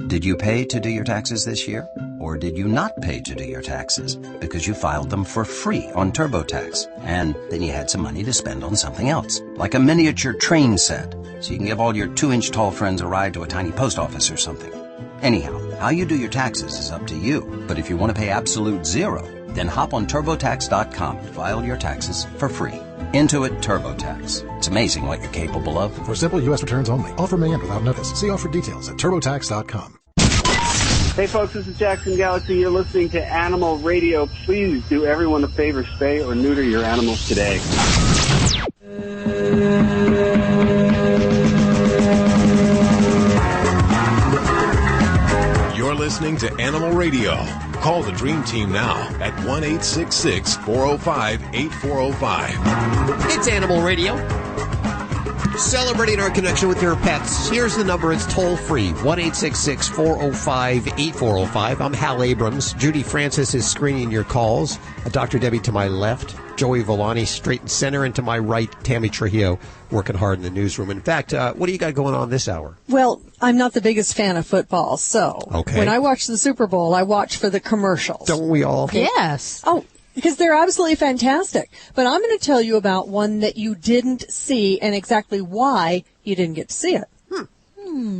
Did you pay to do your taxes this year? Or did you not pay to do your taxes because you filed them for free on TurboTax and then you had some money to spend on something else, like a miniature train set, so you can give all your 2-inch tall friends a ride to a tiny post office or something? Anyhow, how you do your taxes is up to you, but if you want to pay absolute zero, then hop on TurboTax.com and file your taxes for free. Intuit TurboTax. It's amazing what you're capable of. For simple U.S. returns only. Offer may end without notice. See offer details at TurboTax.com. Hey folks, this is Jackson Galaxy. You're listening to Animal Radio. Please do everyone a favor, spay or neuter your animals today. You're listening to Animal Radio. Call the Dream Team now at 1-866-405-8405. It's Animal Radio. Celebrating our connection with your pets. Here's the number. It's toll free. 1-866-405-8405. I'm Hal Abrams. Judy Francis is screening your calls. Dr. Debbie to my left. Joey Villani straight and center. And to my right, Tammy Trujillo working hard in the newsroom. In fact, what do you got going on this hour? Well, I'm not the biggest fan of football, so when I watch the Super Bowl, I watch for the commercials. Don't we all? Yes. Oh, because they're absolutely fantastic. But I'm going to tell you about one that you didn't see and exactly why you didn't get to see it.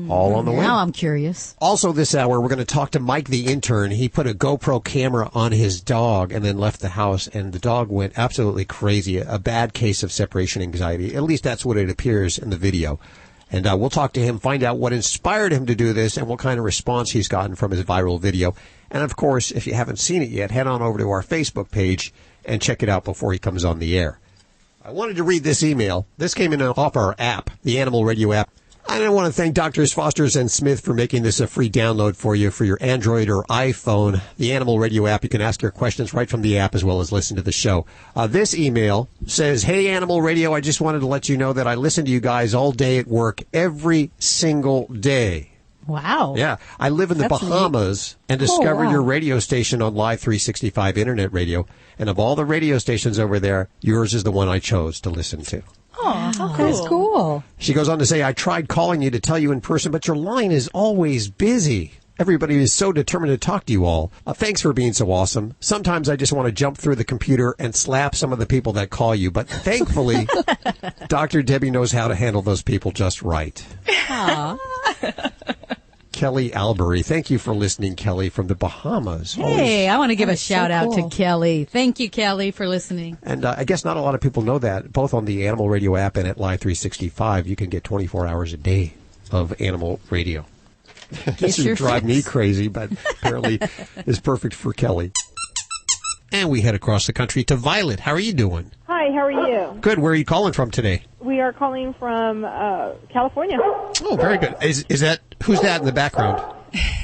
All on the way. Now I'm curious. Also this hour, we're going to talk to Mike the intern. He put a GoPro camera on his dog and then left the house, and the dog went absolutely crazy. A bad case of separation anxiety. At least that's what it appears in the video. And we'll talk to him, find out what inspired him to do this and what kind of response he's gotten from his viral video. And, of course, if you haven't seen it yet, head on over to our Facebook page and check it out before he comes on the air. I wanted to read this email. This came in off our app, the Animal Radio app. I want to thank Drs. Fosters and Smith for making this a free download for you for your Android or iPhone. The Animal Radio app, you can ask your questions right from the app as well as listen to the show. This email says, "Hey, Animal Radio, I just wanted to let you know that I listen to you guys all day at work every single day." Wow. Yeah. I live in the Bahamas and discovered your radio station on Live 365 Internet Radio. And of all the radio stations over there, yours is the one I chose to listen to. Oh, cool. That's cool. She goes on to say, "I tried calling you to tell you in person, but your line is always busy. Everybody is so determined to talk to you all. Thanks for being so awesome. Sometimes I just want to jump through the computer and slap some of the people that call you, but thankfully, Dr. Debbie knows how to handle those people just right." Aw. Kelly Albury. Thank you for listening, Kelly, from the Bahamas. Hey, I want to give a That's so shout out cool. to Kelly. Thank you, Kelly, for listening. And I guess not a lot of people know that. Both on the Animal Radio app and at Live 365, you can get 24 hours a day of Animal Radio. This your would drive me fix. crazy, but apparently is perfect for Kelly. And we head across the country to Violet. How are you doing? Hi, how are you? Good. Where are you calling from today? We are calling from California. Oh, very good. Is that who's that in the background?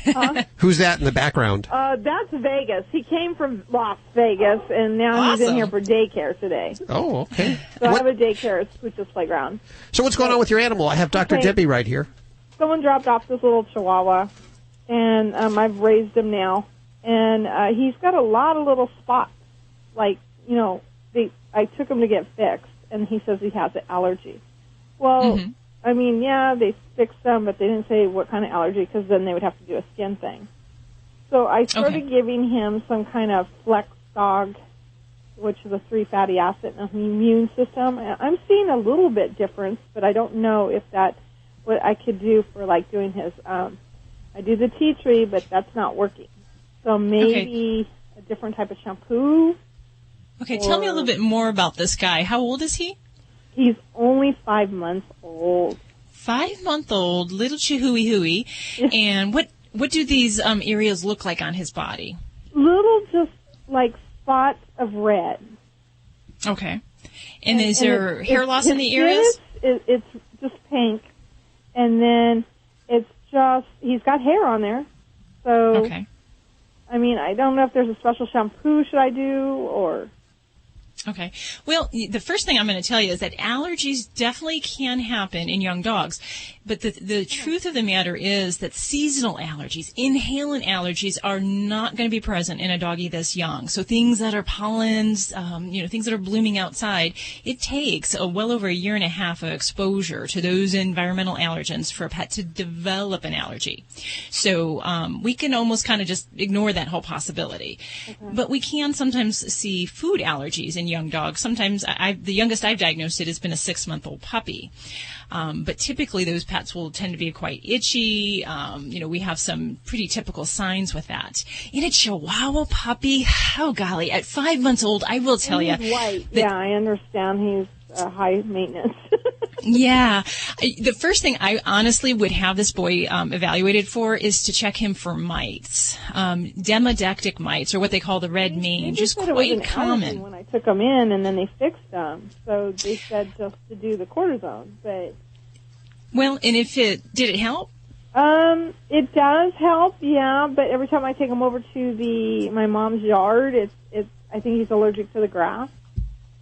Huh? Who's that in the background? That's Vegas. He came from Las Vegas, and now he's in Awesome. here for daycare today. Oh, okay. So I have a daycare at Switches Playground. So what's going on with your animal? I have Dr. Okay. Debbie right here. Someone dropped off this little Chihuahua, and I've raised him now, and he's got a lot of little spots. Like, you know, I took him to get fixed, and he says he has an allergy. Well, I mean, yeah, they fixed them, but they didn't say what kind of allergy, because then they would have to do a skin thing. So I started giving him some kind of Flex Dog, which is a 3 fatty acid and an immune system. And I'm seeing a little bit difference, but I don't know if that's what I could do for, like, doing his, I do the tea tree, but that's not working. So maybe a different type of shampoo. Okay, tell me a little bit more about this guy. How old is he? He's only 5 months old. 5-month-old, little chihui-hui. And what do these areas look like on his body? Little, just like spots of red. Okay. And is there hair loss in the areas? It's just pink. And then it's just, he's got hair on there. So, okay. I mean, I don't know if there's a special shampoo should I do or... Okay. Well, the first thing I'm going to tell you is that allergies definitely can happen in young dogs. But the truth of the matter is that seasonal allergies, inhalant allergies, are not going to be present in a doggy this young. So things that are pollens, things that are blooming outside, it takes well over 1.5 years of exposure to those environmental allergens for a pet to develop an allergy. So we can almost kind of just ignore that whole possibility. Okay. But we can sometimes see food allergies in young dogs. Sometimes the youngest I've diagnosed it has been a 6-month-old puppy. But typically those pets will tend to be quite itchy. We have some pretty typical signs with that. In a Chihuahua puppy, oh golly, at 5 months old, I will tell you. He's white. Yeah, I understand he's high maintenance. Yeah. The first thing I honestly would have this boy evaluated for is to check him for mites. Demodectic mites, or what they call the red mange, is quite common. When I took them in, and then they fixed them. So they said just to do the cortisone. But well, and did it help? It does help, yeah. But every time I take him over to my mom's yard, I think he's allergic to the grass.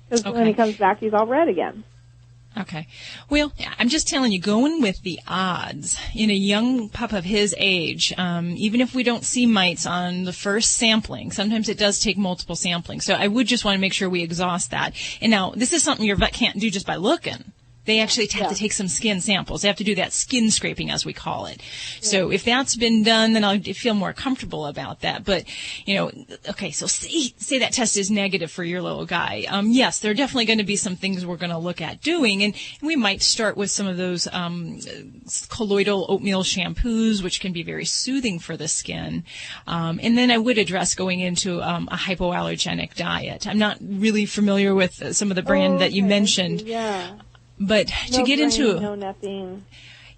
Because when he comes back, he's all red again. Okay. Well, I'm just telling you, going with the odds in a young pup of his age, even if we don't see mites on the first sampling, sometimes it does take multiple samplings. So I would just want to make sure we exhaust that. And now, this is something your vet can't do just by looking. They actually have to take some skin samples. They have to do that skin scraping, as we call it. So if that's been done, then I'll feel more comfortable about that. But, okay, so say that test is negative for your little guy. Yes, there are definitely going to be some things we're going to look at doing. And we might start with some of those colloidal oatmeal shampoos, which can be very soothing for the skin. And then I would address going into a hypoallergenic diet. I'm not really familiar with some of the brand that you mentioned. Yeah. But to get into no nothing.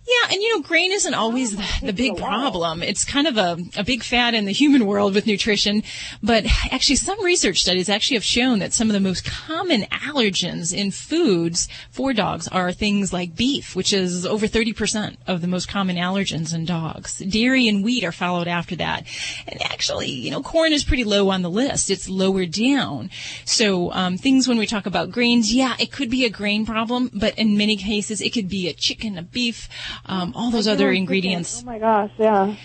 Yeah, and grain isn't always the big problem. It's kind of a big fad in the human world with nutrition. But actually, some research studies actually have shown that some of the most common allergens in foods for dogs are things like beef, which is over 30% of the most common allergens in dogs. Dairy and wheat are followed after that. And actually, corn is pretty low on the list. It's lower down. So things when we talk about grains, yeah, it could be a grain problem, but in many cases, it could be a chicken, a beef, all those other ingredients. Oh my gosh, yeah.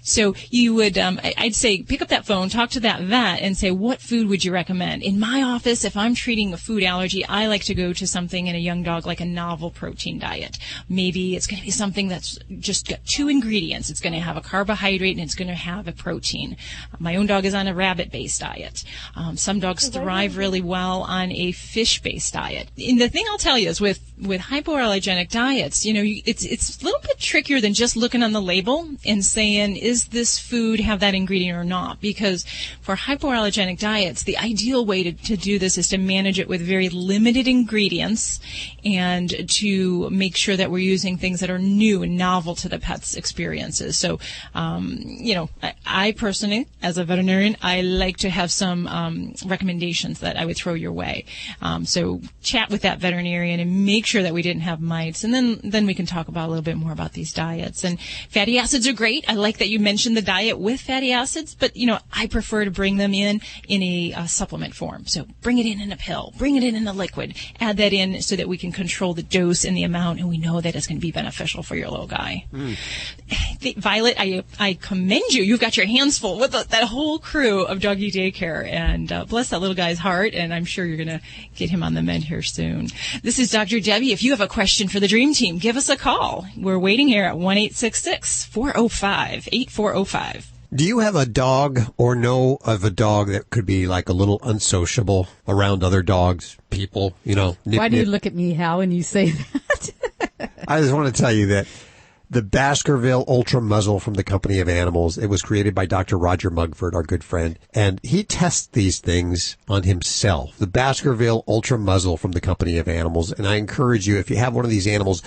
So you would, I'd say, pick up that phone, talk to that vet, and say, what food would you recommend? In my office, if I'm treating a food allergy, I like to go to something in a young dog like a novel protein diet. Maybe it's going to be something that's just got 2 ingredients. It's going to have a carbohydrate and it's going to have a protein. My own dog is on a rabbit-based diet. Some dogs thrive really well on a fish-based diet. And the thing I'll tell you is with hypoallergenic diets, it's a little bit trickier than just looking on the label and saying, is this food have that ingredient or not? Because for hypoallergenic diets, the ideal way to do this is to manage it with very limited ingredients and to make sure that we're using things that are new and novel to the pet's experiences. So, I personally, as a veterinarian, I like to have some recommendations that I would throw your way. So chat with that veterinarian and make sure that we didn't have mites, and then we can talk about a little bit more about these diets. And fatty acids are great. I like that you mentioned the diet with fatty acids, but I prefer to bring them in a supplement form. So bring it in a pill, bring it in a liquid, add that in so that we can control the dose and the amount, and we know that it's going to be beneficial for your little guy. Violet, I commend you. You've got your hands full with that whole crew of doggy daycare, and bless that little guy's heart, and I'm sure you're going to get him on the mend here soon. This is Dr. Debbie. If you have a question for the Dream Team, give us a call. We're waiting here at 1-866-405-8405. Do you have a dog or know of a dog that could be like a little unsociable around other dogs, people, Why do you look at me, Hal, when you say that? I just want to tell you that the Baskerville Ultra Muzzle from the Company of Animals, it was created by Dr. Roger Mugford, our good friend, and he tests these things on himself. The Baskerville Ultra Muzzle from the Company of Animals, and I encourage you, if you have one of these animals,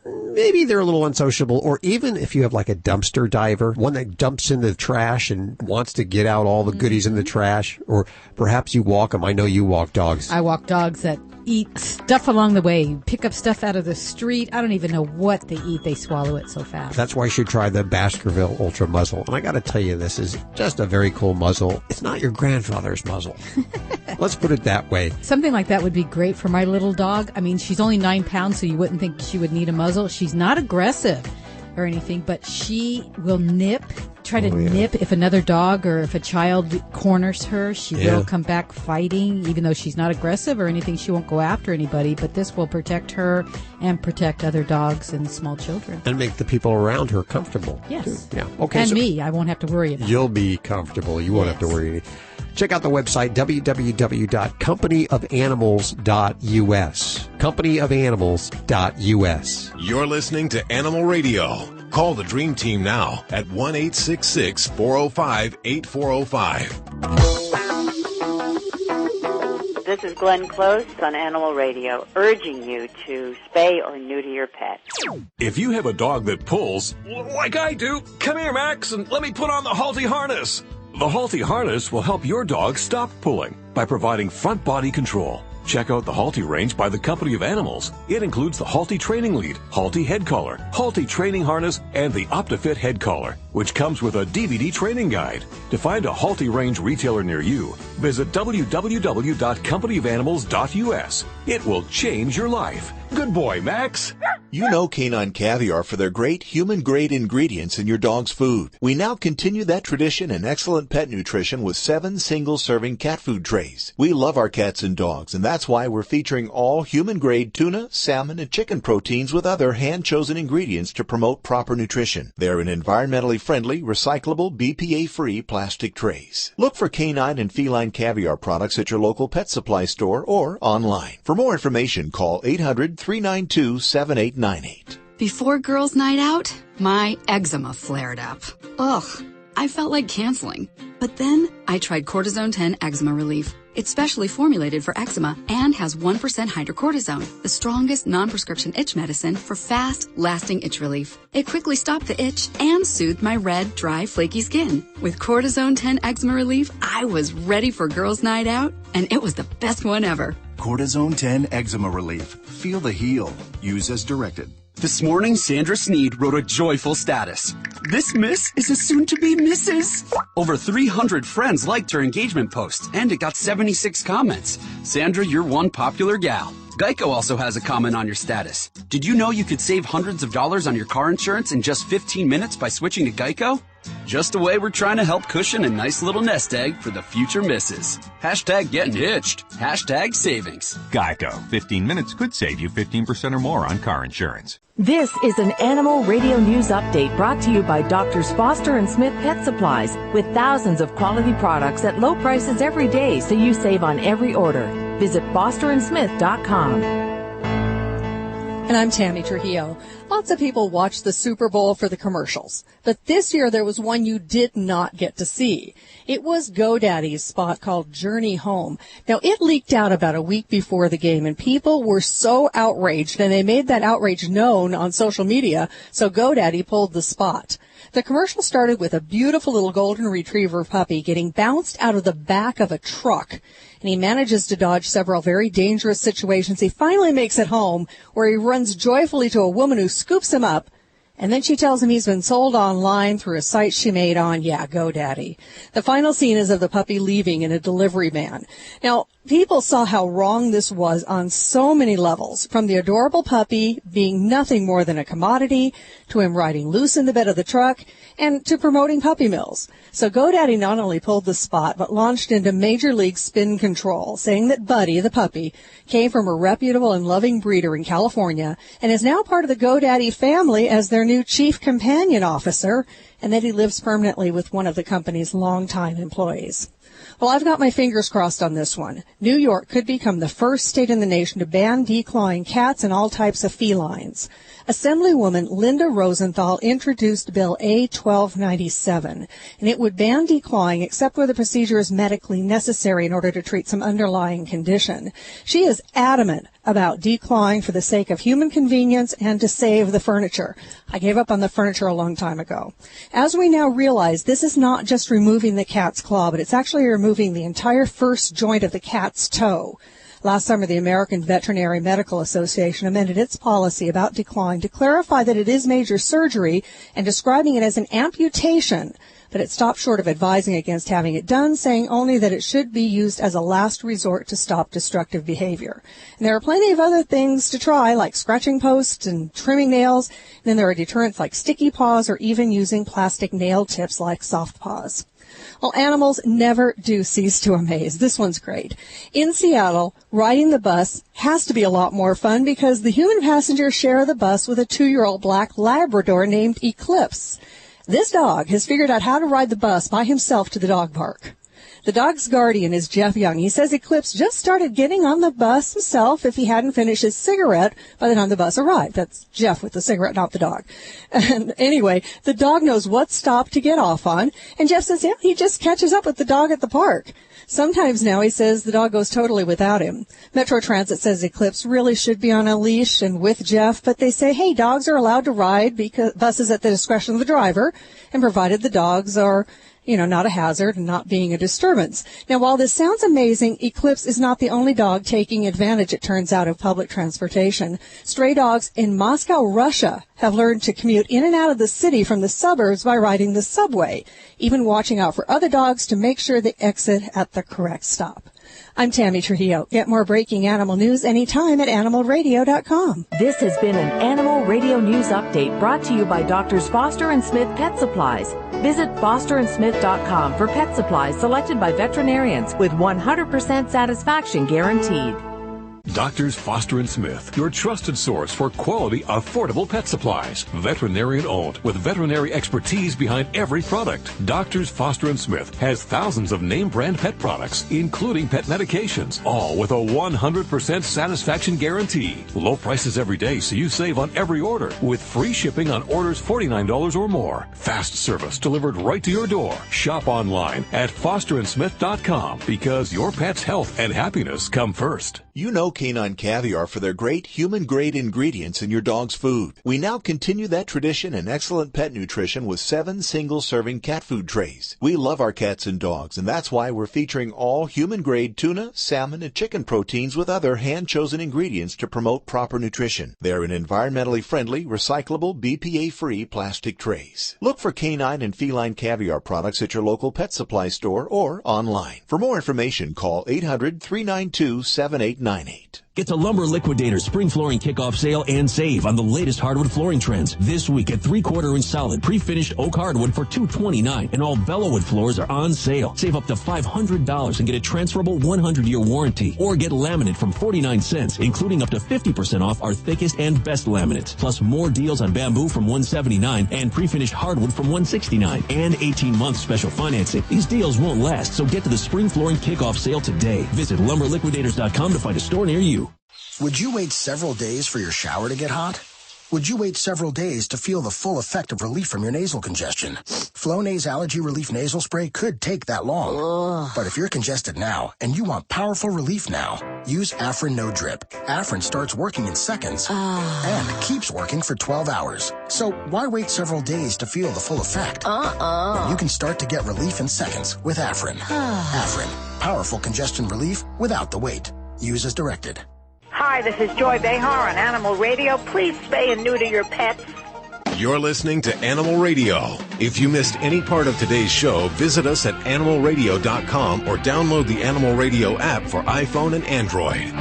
maybe they're a little unsociable, or even if you have like a dumpster diver, one that dumps in the trash and wants to get out all the goodies in the trash, or perhaps you walk them. I know you walk dogs. I walk dogs that eat stuff along the way, pick up stuff out of the street. I don't even know what they eat. They swallow it so fast. That's why you should try the Baskerville Ultra Muzzle. And I got to tell you, this is just a very cool muzzle. It's not your grandfather's muzzle. Let's put it that way. Something like that would be great for my little dog. I mean, she's only 9 pounds, so you wouldn't think she would need a muzzle. She's not aggressive or anything, but she will nip if another dog or if a child corners her. She will come back fighting, even though she's not aggressive or anything. She won't go after anybody, but this will protect her and protect other dogs and small children. And make the people around her comfortable. Yes. Too. Yeah. Okay. And me, I won't have to worry about it. You'll be comfortable. You won't have to worry. Check out the website, www.companyofanimals.us. Companyofanimals.us. You're listening to Animal Radio. Call the Dream Team now at 1-866-405-8405. This is Glenn Close on Animal Radio, urging you to spay or neuter your pet. If you have a dog that pulls, like I do, come here, Max, and let me put on the Halti harness. The Halti harness will help your dog stop pulling by providing front body control. Check out the Halti range by the Company of Animals. It includes the Halti Training Lead, Halti Head Collar, Halti Training Harness, and the OptiFit Head Collar, which comes with a DVD training guide. To find a Halti range retailer near you, visit www.companyofanimals.us. It will change your life. Good boy, Max. You know Canine Caviar for their great human-grade ingredients in your dog's food. We now continue that tradition in excellent pet nutrition with 7 single-serving cat food trays. We love our cats and dogs, and that's why we're featuring all human-grade tuna, salmon, and chicken proteins with other hand-chosen ingredients to promote proper nutrition. They're in environmentally friendly, recyclable, BPA-free plastic trays. Look for canine and feline caviar products at your local pet supply store or online. For more information, call 800-392-7898. Before girls' night out, my eczema flared up. Ugh, I felt like canceling. But then I tried Cortisone 10 Eczema Relief. It's specially formulated for eczema and has 1% hydrocortisone, the strongest non-prescription itch medicine for fast, lasting itch relief. It quickly stopped the itch and soothed my red, dry, flaky skin. With Cortisone 10 Eczema Relief, I was ready for girls' night out, and it was the best one ever. Cortisone 10 Eczema Relief. Feel the heal. Use as directed. This morning, Sandra Sneed wrote a joyful status. This miss is a soon-to-be Mrs. Over 300 friends liked her engagement post, and it got 76 comments. Sandra, you're one popular gal. Geico also has a comment on your status. Did you know you could save hundreds of dollars on your car insurance in just 15 minutes by switching to Geico? Just a way we're trying to help cushion a nice little nest egg for the future misses. Hashtag getting hitched. Hashtag savings. Geico. 15 minutes could save you 15% or more on car insurance. This is an Animal Radio News Update brought to you by Drs. Foster and Smith Pet Supplies, with thousands of quality products at low prices every day, so you save on every order. Visit fosterandsmith.com. And I'm Tammy Trujillo. Lots of people watch the Super Bowl for the commercials, but this year there was one you did not get to see. It was GoDaddy's spot called Journey Home. Now, it leaked out about a week before the game, and people were so outraged, and they made that outrage known on social media, so GoDaddy pulled the spot. The commercial started with a beautiful little golden retriever puppy getting bounced out of the back of a truck, and he manages to dodge several very dangerous situations. He finally makes it home, where he runs joyfully to a woman who scoops him up, and then she tells him he's been sold online through a site she made on, GoDaddy. The final scene is of the puppy leaving in a delivery van. Now, people saw how wrong this was on so many levels, from the adorable puppy being nothing more than a commodity, to him riding loose in the bed of the truck, and to promoting puppy mills. So GoDaddy not only pulled the spot, but launched into Major League Spin Control, saying that Buddy, the puppy, came from a reputable and loving breeder in California, and is now part of the GoDaddy family as their new chief companion officer, and that he lives permanently with one of the company's longtime employees. Well, I've got my fingers crossed on this one. New York could become the first state in the nation to ban declawing cats and all types of felines. Assemblywoman Linda Rosenthal introduced Bill A-1297, and it would ban declawing except where the procedure is medically necessary in order to treat some underlying condition. She is adamant about declawing for the sake of human convenience and to save the furniture. I gave up on the furniture a long time ago. As we now realize, this is not just removing the cat's claw, but it's actually removing the entire first joint of the cat's toe. Last summer, the American Veterinary Medical Association amended its policy about declawing to clarify that it is major surgery and describing it as an amputation, but it stopped short of advising against having it done, saying only that it should be used as a last resort to stop destructive behavior. And there are plenty of other things to try, like scratching posts and trimming nails. And then there are deterrents like sticky paws or even using plastic nail tips like soft paws. Well, animals never do cease to amaze. This one's great. In Seattle, riding the bus has to be a lot more fun because the human passengers share the bus with a 2-year-old black Labrador named Eclipse. This dog has figured out how to ride the bus by himself to the dog park. The dog's guardian is Jeff Young. He says Eclipse just started getting on the bus himself if he hadn't finished his cigarette by the time the bus arrived. That's Jeff with the cigarette, not the dog. And anyway, the dog knows what stop to get off on, and Jeff says, he just catches up with the dog at the park. Sometimes now, he says, the dog goes totally without him. Metro Transit says Eclipse really should be on a leash and with Jeff, but they say, hey, dogs are allowed to ride because buses at the discretion of the driver, and provided the dogs are not a hazard and not being a disturbance. Now, while this sounds amazing, Eclipse is not the only dog taking advantage, it turns out, of public transportation. Stray dogs in Moscow, Russia, have learned to commute in and out of the city from the suburbs by riding the subway, even watching out for other dogs to make sure they exit at the correct stop. I'm Tammy Trujillo. Get more breaking animal news anytime at animalradio.com. This has been an Animal Radio News Update brought to you by Drs. Foster and Smith Pet Supplies. Visit fosterandsmith.com for pet supplies selected by veterinarians with 100% satisfaction guaranteed. Doctors Foster & Smith, your trusted source for quality, affordable pet supplies. Veterinarian owned, with veterinary expertise behind every product. Doctors Foster & Smith has thousands of name brand pet products, including pet medications, all with a 100% satisfaction guarantee. Low prices every day, so you save on every order, with free shipping on orders $49 or more. Fast service delivered right to your door. Shop online at fosterandsmith.com, because your pet's health and happiness come first. You know Canine Caviar for their great human-grade ingredients in your dog's food. We now continue that tradition in excellent pet nutrition with 7 single-serving cat food trays. We love our cats and dogs, and that's why we're featuring all human-grade tuna, salmon, and chicken proteins with other hand-chosen ingredients to promote proper nutrition. They're in environmentally friendly, recyclable, BPA-free plastic trays. Look for canine and feline caviar products at your local pet supply store or online. For more information, call 800-392-7898. Get to Lumber Liquidator's Spring Flooring Kickoff Sale and save on the latest hardwood flooring trends. This week, at 3/4-inch solid pre-finished oak hardwood for $229, and all Bellawood floors are on sale. Save up to $500 and get a transferable 100-year warranty. Or get laminate from 49 cents, including up to 50% off our thickest and best laminates. Plus more deals on bamboo from $179 and pre-finished hardwood from $169. And 18-month special financing. These deals won't last, so get to the Spring Flooring Kickoff Sale today. Visit lumberliquidators.com to find a store near you. Would you wait several days for your shower to get hot? Would you wait several days to feel the full effect of relief from your nasal congestion? Flonase Allergy Relief Nasal Spray could take that long. But if you're congested now and you want powerful relief now, use Afrin No Drip. Afrin starts working in seconds and keeps working for 12 hours. So why wait several days to feel the full effect? You can start to get relief in seconds with Afrin. Afrin, powerful congestion relief without the wait. Use as directed. Hi, this is Joy Behar on Animal Radio. Please spay and neuter your pets. You're listening to Animal Radio. If you missed any part of today's show, visit us at animalradio.com or download the Animal Radio app for iPhone and Android.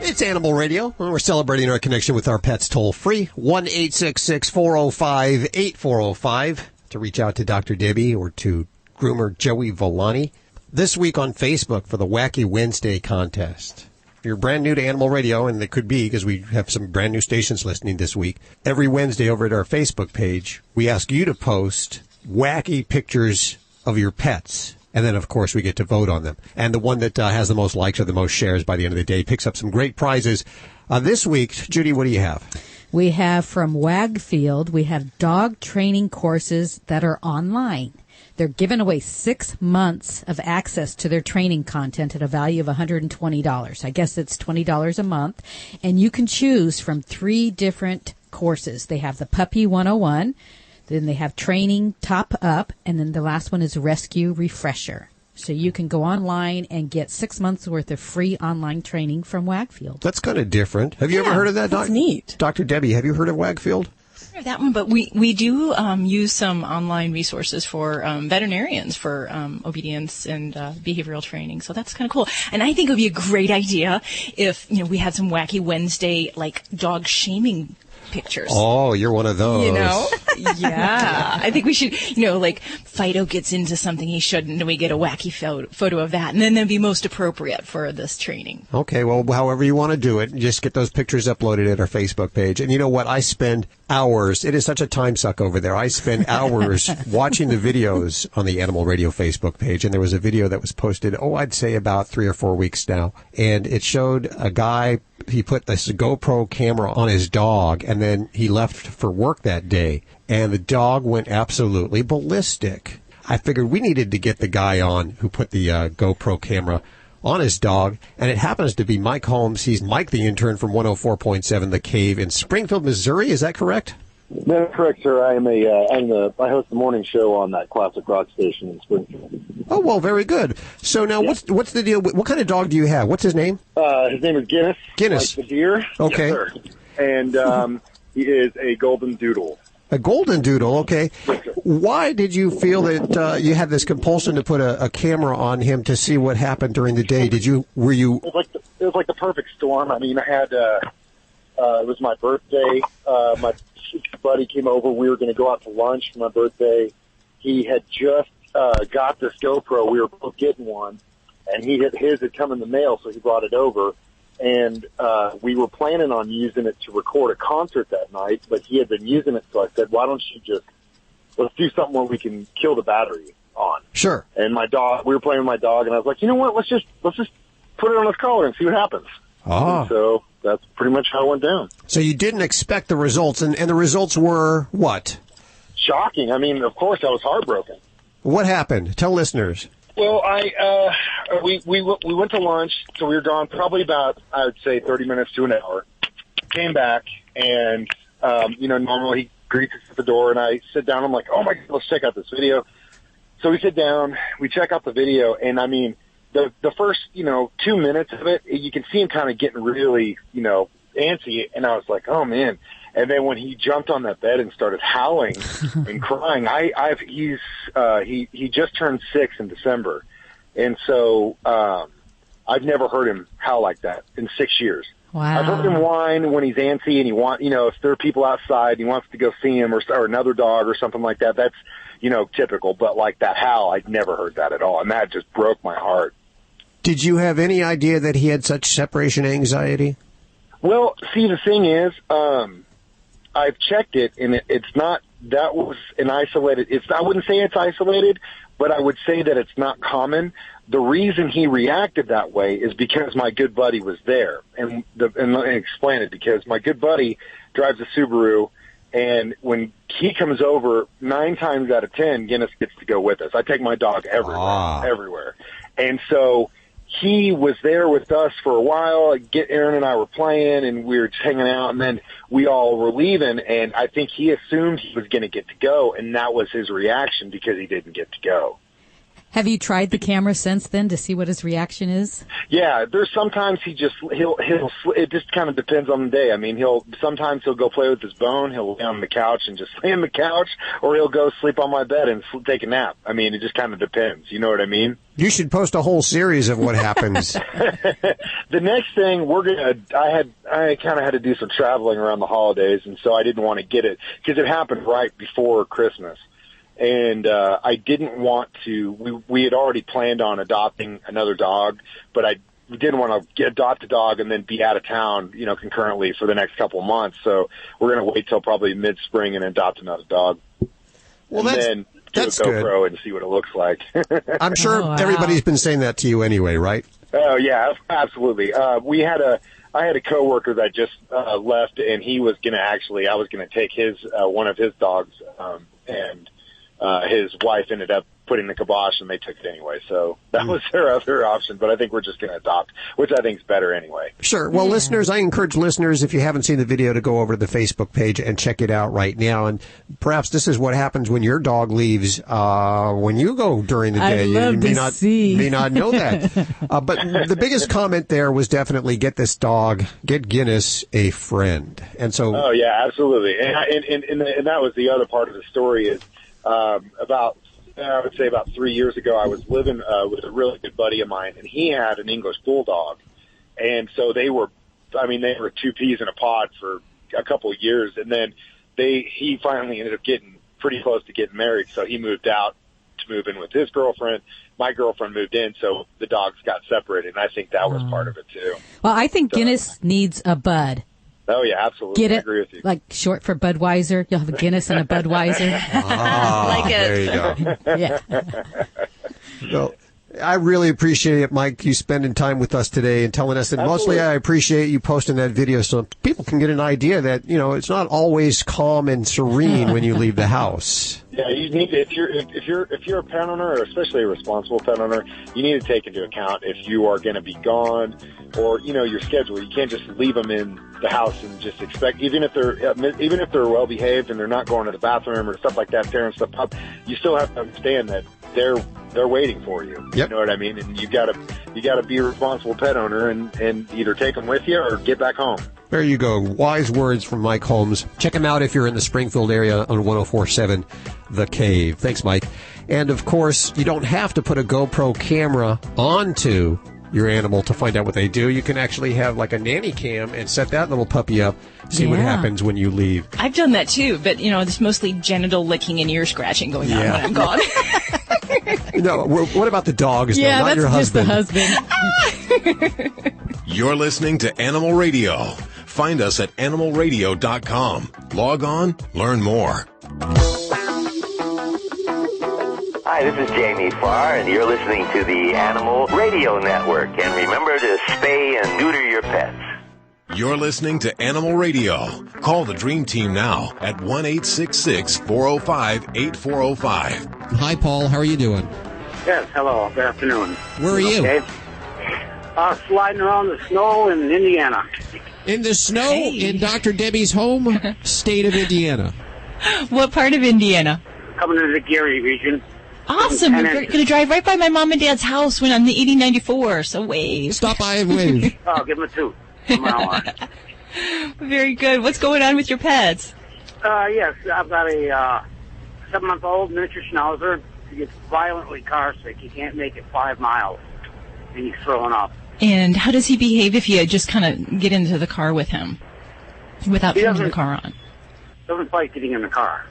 It's Animal Radio. We're celebrating our connection with our pets toll-free. 1-866-405-8405 to reach out to Dr. Debbie or to groomer Joey Villani. This week on Facebook for the Wacky Wednesday contest. If you're brand new to Animal Radio, and it could be because we have some brand new stations listening this week, every Wednesday over at our Facebook page, we ask you to post wacky pictures of your pets. And then, of course, we get to vote on them. And the one that has the most likes or the most shares by the end of the day picks up some great prizes. This week, Judy, what do you have? We have from Wagfield, we have dog training courses that are online. They're giving away 6 months of access to their training content at a value of $120. I guess it's $20 a month. And you can choose from 3 different courses. They have the Puppy 101, then they have Training Top Up, and then the last one is Rescue Refresher. So you can go online and get 6 months worth of free online training from Wagfield. That's kind of different. Have you ever heard of that? That's neat. Dr. Debbie, have you heard of Wagfield? That one, but we do use some online resources for veterinarians for obedience and behavioral training. So that's kind of cool. And I think it would be a great idea if we had some Wacky Wednesday like dog shaming pictures. Oh, you're one of those. Yeah. I think we should, like Fido gets into something he shouldn't, and we get a wacky photo of that, and then that'd be most appropriate for this training. Okay, well, however you want to do it, just get those pictures uploaded at our Facebook page. And you know what? I spend hours. It is such a time suck over there. I spend hours watching the videos on the Animal Radio Facebook page, and there was a video that was posted, I'd say about 3 or 4 weeks now, and it showed a guy. He put this GoPro camera on his dog, and then he left for work that day, and the dog went absolutely ballistic. I figured we needed to get the guy on who put the GoPro camera on his dog, and it happens to be Mike Holmes. He's Mike, the intern from 104.7 The Cave in Springfield, Missouri. Is that correct? That's correct, sir. I host the morning show on that classic rock station in Springfield. Oh, well, very good. So now, what's the deal? What kind of dog do you have? What's his name? His name is Guinness. Guinness. Like the deer. Okay. Yes, sir. And he is a golden doodle. A golden doodle, okay. Why did you feel that you had this compulsion to put a camera on him to see what happened during the day? Were you? It was like the perfect storm. I mean, I had it was my birthday. My buddy came over. We were going to go out to lunch for my birthday. He had just got this GoPro. We were both getting one, and his had come in the mail, so he brought it over. And we were planning on using it to record a concert that night, but he had been using it, so I said, why don't you let's do something where we can kill the battery on. Sure. And we were playing with my dog, and I was like, you know what, let's just put it on his collar and see what happens. And so that's pretty much how it went down. So you didn't expect the results, and the results were what? Shocking. I mean, of course, I was heartbroken. What happened? Tell listeners. Well, we went to lunch, so we were gone probably about, I would say, 30 minutes to an hour. Came back, and, normally he greets us at the door, and I sit down. I'm like, oh, my God, let's check out this video. So we sit down, we check out the video, and, I mean, the first, 2 minutes of it, you can see him kind of getting really, antsy, and I was like, oh, man. And then when he jumped on that bed and started howling and crying, he just turned 6 in December. And so, I've never heard him howl like that in 6 years. Wow. I've heard him whine when he's antsy and if there are people outside and he wants to go see him or another dog or something like that, that's, typical. But like that howl, I'd never heard that at all. And that just broke my heart. Did you have any idea that he had such separation anxiety? Well, see, the thing is, I've checked it, and it's not, that was an isolated, I wouldn't say it's isolated, but I would say that it's not common. The reason he reacted that way is because my good buddy was there. And let me explain it, because my good buddy drives a Subaru, and when he comes over, 9 times out of 10, Guinness gets to go with us. I take my dog everywhere. And so he was there with us for a while. Aaron and I were playing, and we were just hanging out, and then we all were leaving, and I think he assumed he was going to get to go, and that was his reaction because he didn't get to go. Have you tried the camera since then to see what his reaction is? Yeah, there's sometimes it just kind of depends on the day. I mean, sometimes he'll go play with his bone, he'll lay on the couch and just lay on the couch, or he'll go sleep on my bed and take a nap. I mean, it just kind of depends. You know what I mean? You should post a whole series of what happens. The next thing I kind of had to do some traveling around the holidays, and so I didn't want to get it because it happened right before Christmas. And I didn't want to. We had already planned on adopting another dog, but I didn't want to adopt a dog and then be out of town, concurrently for the next couple of months. So we're going to wait till probably mid-spring and adopt another dog. Well, then do a GoPro and see what it looks like. I'm sure everybody's been saying that to you anyway, right? Oh yeah, absolutely. I had a coworker that just left, and he was going to I was going to take one of his dogs, and his wife ended up putting the kibosh, and they took it anyway. So that was their other option, but I think we're just going to adopt, which I think is better anyway. Sure. Well, listeners, I encourage listeners, if you haven't seen the video, to go over to the Facebook page and check it out right now. And perhaps this is what happens when your dog leaves when you go during the day. You may not know that. But the biggest comment there was definitely get Guinness a friend. And so. Oh, yeah, absolutely. And that was the other part of the story is I would say about 3 years ago, I was living with a really good buddy of mine, and he had an English bulldog. And so they were 2 peas in a pod for a couple of years. And then he finally ended up getting pretty close to getting married. So he moved out to move in with his girlfriend. My girlfriend moved in, so the dogs got separated. And I think that was part of it, too. Well, I think Guinness needs a bud. Oh, yeah, absolutely. Get it? I agree with you. Like short for Budweiser. You'll have a Guinness and a Budweiser. Like it. There you go. Yeah. Well, I really appreciate it, Mike, you spending time with us today and telling us. And mostly I appreciate you posting that video so people can get an idea that, it's not always calm and serene when you leave the house. Yeah, you need to, if you're a pet owner, or especially a responsible pet owner, you need to take into account if you are going to be gone or, your schedule. You can't just leave them in the house and just expect, even if they're well behaved and they're not going to the bathroom or stuff like that, tearing stuff up, you still have to understand that they're waiting for you. Yep. You know what I mean? And you gotta be a responsible pet owner and either take them with you or get back home. There you go. Wise words from Mike Holmes. Check him out if you're in the Springfield area on 104.7 The Cave. Thanks, Mike. And, of course, you don't have to put a GoPro camera onto your animal to find out what they do. You can actually have like a nanny cam and set that little puppy up, see what happens when you leave. I've done that too, but, there's mostly genital licking and ear scratching going on when I'm gone. No, what about the dogs, Yeah, though, not that's your just husband? the husband. You're listening to Animal Radio. Find us at animalradio.com. Log on, learn more. Hi, this is Jamie Farr, and you're listening to the Animal Radio Network. And remember to spay and neuter your pets. You're listening to Animal Radio. Call the Dream Team now at 1-866-405-8405. Hi, Paul. How are you doing? Yes, hello. Good afternoon. Where are you? Okay. Sliding around the snow in Indiana. In the snow in Dr. Debbie's home state of Indiana. What part of Indiana? Coming to the Gary region. Awesome. We're going to drive right by my mom and dad's house when I'm the 8094, so wave. Stop by and wave. Oh, give them a toot. Very good. What's going on with your pets? Yes, I've got a 7-month-old miniature schnauzer. He gets violently car sick. He can't make it 5 miles, and he's throwing up. And how does he behave if you just kind of get into the car with him without turning the car on? Doesn't like getting in the car.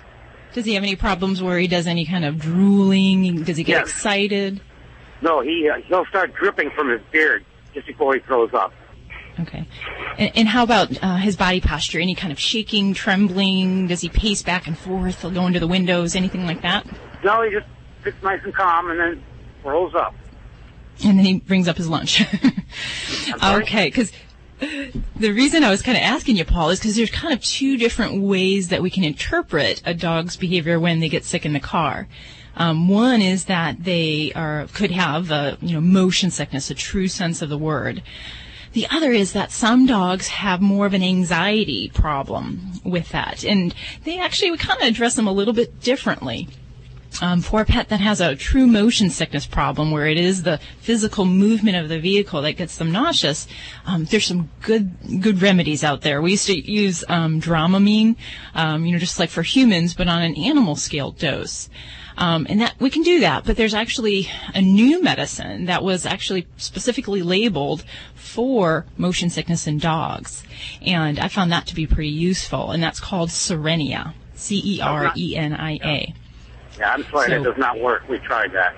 Does he have any problems where he does any kind of drooling? Does he get excited? No, he'll start dripping from his beard just before he throws up. Okay. And how about his body posture? Any kind of shaking, trembling? Does he pace back and forth? He'll go into the windows, anything like that? No, he just sits nice and calm and then rolls up. And then he brings up his lunch. Okay, because the reason I was kind of asking you, Paul, is because there's kind of two different ways that we can interpret a dog's behavior when they get sick in the car. One is that they could have motion sickness, a true sense of the word. The other is that some dogs have more of an anxiety problem with that, and we kind of address them a little bit differently. For a pet that has a true motion sickness problem, where it is the physical movement of the vehicle that gets them nauseous, there's some good remedies out there. We used to use Dramamine, just like for humans, but on an animal scale dose. And that we can do that, but there's actually a new medicine that was actually specifically labeled for motion sickness in dogs, and I found that to be pretty useful, and that's called Cerenia, Cerenia. Yeah, I'm sorry, that does not work. We tried that.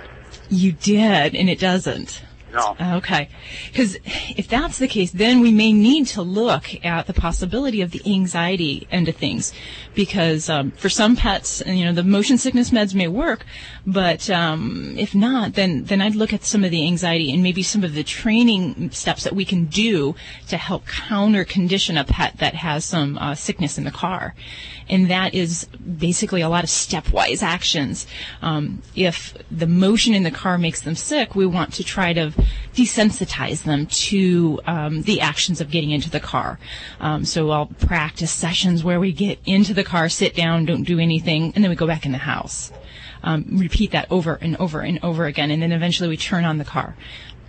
You did, and it doesn't. No. Okay. Because if that's the case, then we may need to look at the possibility of the anxiety end of things. Because for some pets, the motion sickness meds may work, but if not, then I'd look at some of the anxiety and maybe some of the training steps that we can do to help counter condition a pet that has some sickness in the car. And that is basically a lot of stepwise actions. If the motion in the car makes them sick, we want to try to desensitize them to the actions of getting into the car. So I'll practice sessions where we get into the car, sit down, don't do anything, and then we go back in the house. Repeat that over and over and over again, and then eventually we turn on the car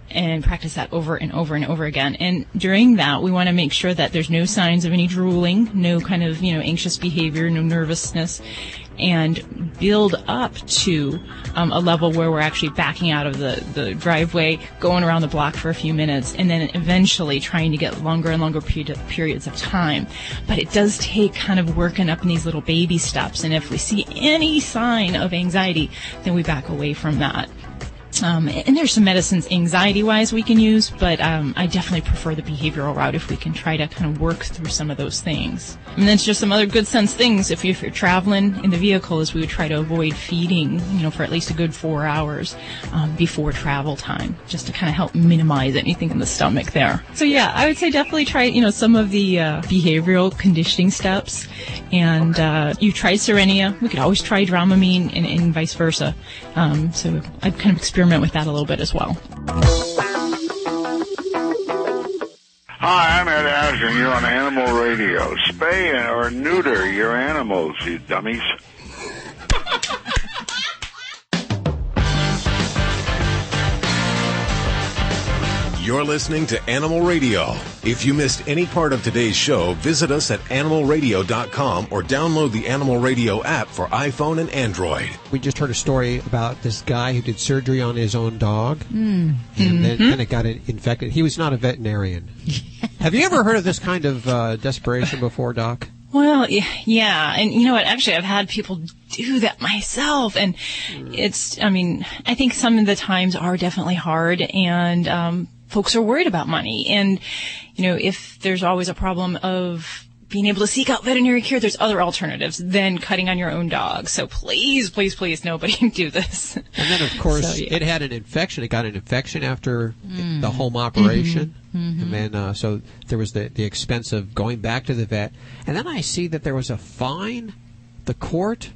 and practice that over and over and over again. And during that, we want to make sure that there's no signs of any drooling, no kind of, anxious behavior, no nervousness, and build up to a level where we're actually backing out of the driveway, going around the block for a few minutes, and then eventually trying to get longer and longer periods of time. But it does take kind of working up in these little baby steps, and if we see any sign of anxiety, then we back away from that. And there's some medicines anxiety-wise we can use, but I definitely prefer the behavioral route if we can try to kind of work through some of those things. And then just some other good sense things if you're traveling in the vehicle is we would try to avoid feeding, for at least a good 4 hours before travel time, just to kind of help minimize anything in the stomach there. So yeah, I would say definitely try, some of the behavioral conditioning steps. And you tried Cerenia. We could always try Dramamine and vice versa. So I'd kind of experiment with that a little bit as well. Hi, I'm Ed Asner. You're on Animal Radio. Spay or neuter your animals, you dummies. You're listening to Animal Radio. If you missed any part of today's show, visit us at animalradio.com or download the Animal Radio app for iPhone and Android. We just heard a story about this guy who did surgery on his own dog and then kind of got it infected. He was not a veterinarian. Have you ever heard of this kind of desperation before, Doc? Well, yeah. And you know what? Actually, I've had people do that myself. And I think some of the times are definitely hard, and folks are worried about money. And, if there's always a problem of being able to seek out veterinary care, there's other alternatives than cutting on your own dog. So please, please, please, nobody do this. And then, of course, it had an infection. It got an infection after the home operation. And then, so there was the expense of going back to the vet. And then I see that there was a fine. The court,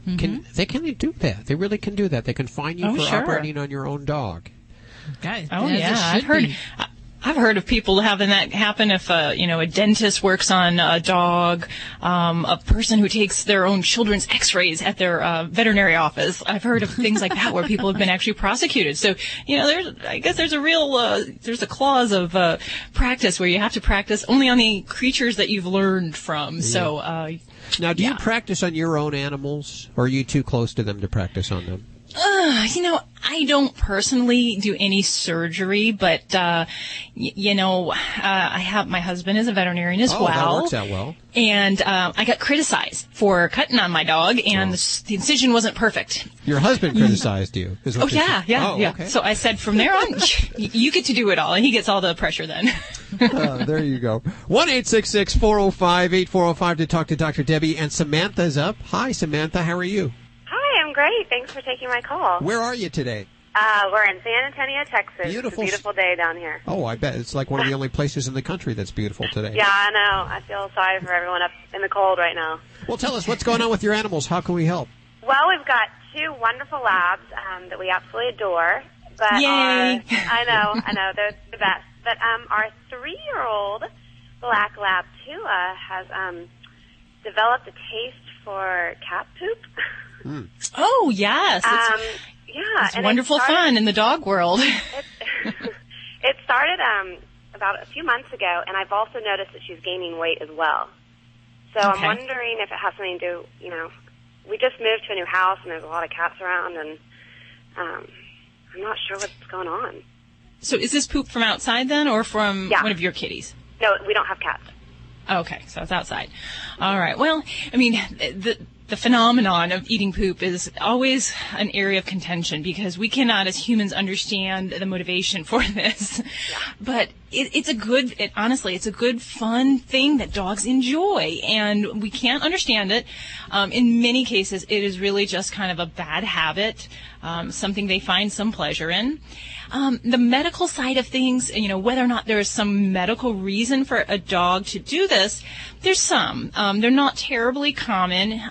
they can do that. They really can do that. They can fine you for operating on your own dog. Guys, I've heard of people having that happen if a dentist works on a dog, a person who takes their own children's x-rays at their veterinary office. I've heard of things like that where people have been actually prosecuted. So, there's a clause of practice where you have to practice only on the creatures that you've learned from. Yeah. So, now, do you practice on your own animals, or are you too close to them to practice on them? I don't personally do any surgery, but, I have, my husband is a veterinarian as well. That works out well. And, I got criticized for cutting on my dog, and the incision wasn't perfect. Your husband criticized you? Okay. So I said, from there on, you get to do it all, and he gets all the pressure then. There you go. 1-866-405-8405 to talk to Dr. Debbie, and Samantha's up. Hi, Samantha. How are you? I'm great. Thanks for taking my call. Where are you today? We're in San Antonio, Texas. Beautiful. It's a beautiful day down here. Oh, I bet. It's like one of the only places in the country that's beautiful today. Yeah, I know. I feel sorry for everyone up in the cold right now. Well, tell us, what's going on with your animals? How can we help? Well, we've got two wonderful labs that we absolutely adore. But Yay! I know. They're the best. But our 3-year-old black lab, Tua, has developed a taste for cat poop. Oh, yes. It's wonderful fun in the dog world. It started about a few months ago, and I've also noticed that she's gaining weight as well. So I'm wondering if it has something to do, we just moved to a new house, and there's a lot of cats around, and I'm not sure what's going on. So is this poop from outside then, or from one of your kitties? No, we don't have cats. Okay, so it's outside. All right. Well, the phenomenon of eating poop is always an area of contention because we cannot, as humans, understand the motivation for this. Yeah. But it's a good, fun thing that dogs enjoy, and we can't understand it. In many cases, it is really just kind of a bad habit, something they find some pleasure in. The medical side of things, whether or not there is some medical reason for a dog to do this, there's some. They're not terribly common.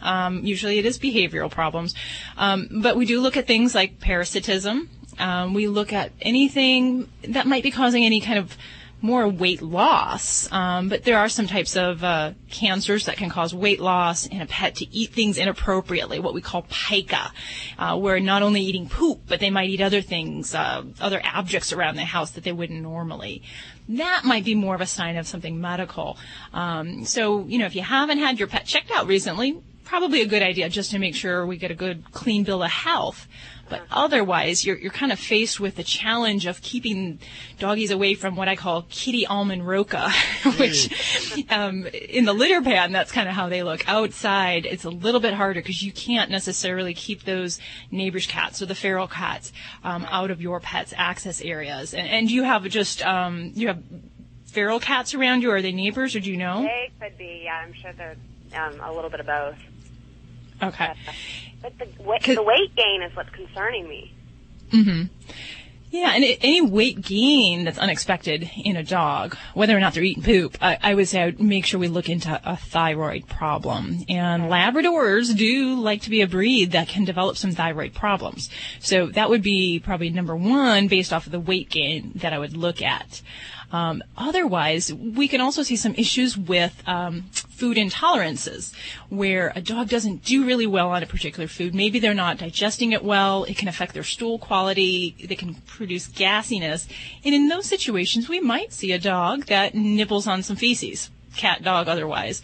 Usually it is behavioral problems. But we do look at things like parasitism. We look at anything that might be causing any kind of more weight loss. But there are some types of cancers that can cause weight loss in a pet to eat things inappropriately, what we call pica, where not only eating poop, but they might eat other things, other objects around the house that they wouldn't normally. That might be more of a sign of something medical. So, if you haven't had your pet checked out recently, probably a good idea just to make sure we get a good, clean bill of health. But otherwise, you're kind of faced with the challenge of keeping doggies away from what I call kitty almond roca, which in the litter pan, that's kind of how they look. Outside, it's a little bit harder because you can't necessarily keep those neighbors' cats or the feral cats out of your pet's access areas. And you have you have feral cats around you? Or are they neighbors, or do you know? They could be, yeah. I'm sure they're a little bit of both. Okay. But the weight gain is what's concerning me. Mm-hmm. Yeah, and any weight gain that's unexpected in a dog, whether or not they're eating poop, I would say I would make sure we look into a thyroid problem. And Labradors do like to be a breed that can develop some thyroid problems. So that would be probably number one based off of the weight gain that I would look at. Otherwise, we can also see some issues with food intolerances, where a dog doesn't do really well on a particular food. Maybe they're not digesting it well. It can affect their stool quality. They can produce gassiness. And in those situations, we might see a dog that nibbles on some feces. Cat, dog, otherwise.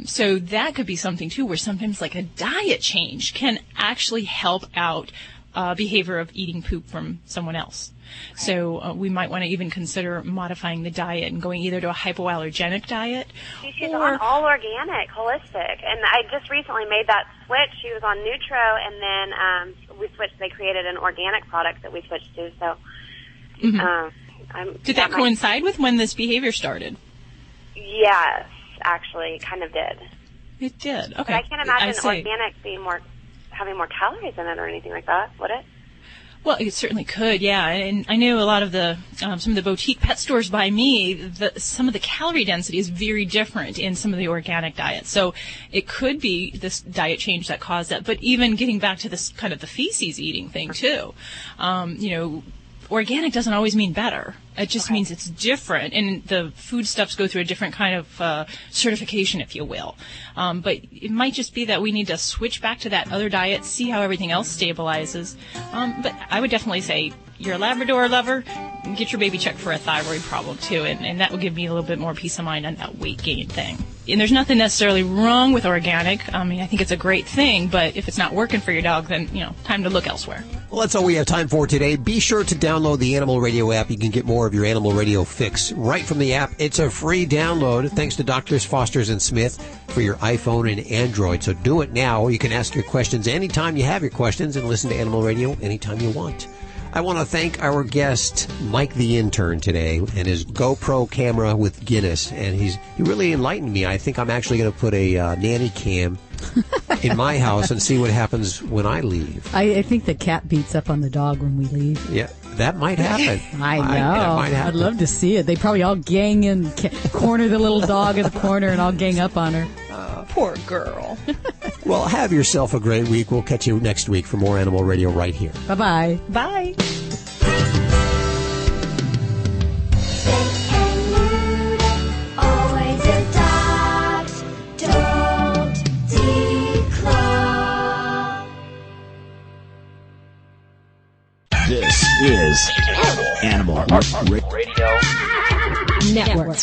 So that could be something, too, where sometimes like a diet change can actually help out behavior of eating poop from someone else. So we might want to even consider modifying the diet and going either to a hypoallergenic diet. She's on all organic, holistic, and I just recently made that switch. She was on Nutro, and then we switched. They created an organic product that we switched to. So, did that coincide with when this behavior started? Yes, actually, kind of did. It did. Okay. But I can't imagine organic having more calories in it or anything like that. Would it? Well, it certainly could, yeah. And I know a lot of the some of the boutique pet stores by me, some of the calorie density is very different in some of the organic diets. So it could be this diet change that caused that. But even getting back to this kind of the feces eating thing too, organic doesn't always mean better. It just means it's different, and the foodstuffs go through a different kind of certification, if you will. But it might just be that we need to switch back to that other diet, see how everything else stabilizes. But I would definitely say you're a Labrador lover, get your baby checked for a thyroid problem too, and that will give me a little bit more peace of mind on that weight gain thing. And there's nothing necessarily wrong with organic. I mean, I think it's a great thing, but if it's not working for your dog, then, time to look elsewhere. Well, that's all we have time for today. Be sure to download the Animal Radio app. You can get more of your Animal Radio fix right from the app. It's a free download, thanks to Drs. Foster's and Smith, for your iPhone and Android. So do it now. You can ask your questions anytime you have your questions and listen to Animal Radio anytime you want. I want to thank our guest, Mike the intern, today, and his GoPro camera with Guinness. And he really enlightened me. I think I'm actually going to put a nanny cam in my house and see what happens when I leave. I think the cat beats up on the dog when we leave. Yeah, that might happen. I know. That might happen. I'd love to see it. They probably all gang in, corner the little dog in the corner, and all gang up on her. Poor girl. Well, have yourself a great week. We'll catch you next week for more Animal Radio right here. Bye-bye. Bye. This is Animal Radio Network.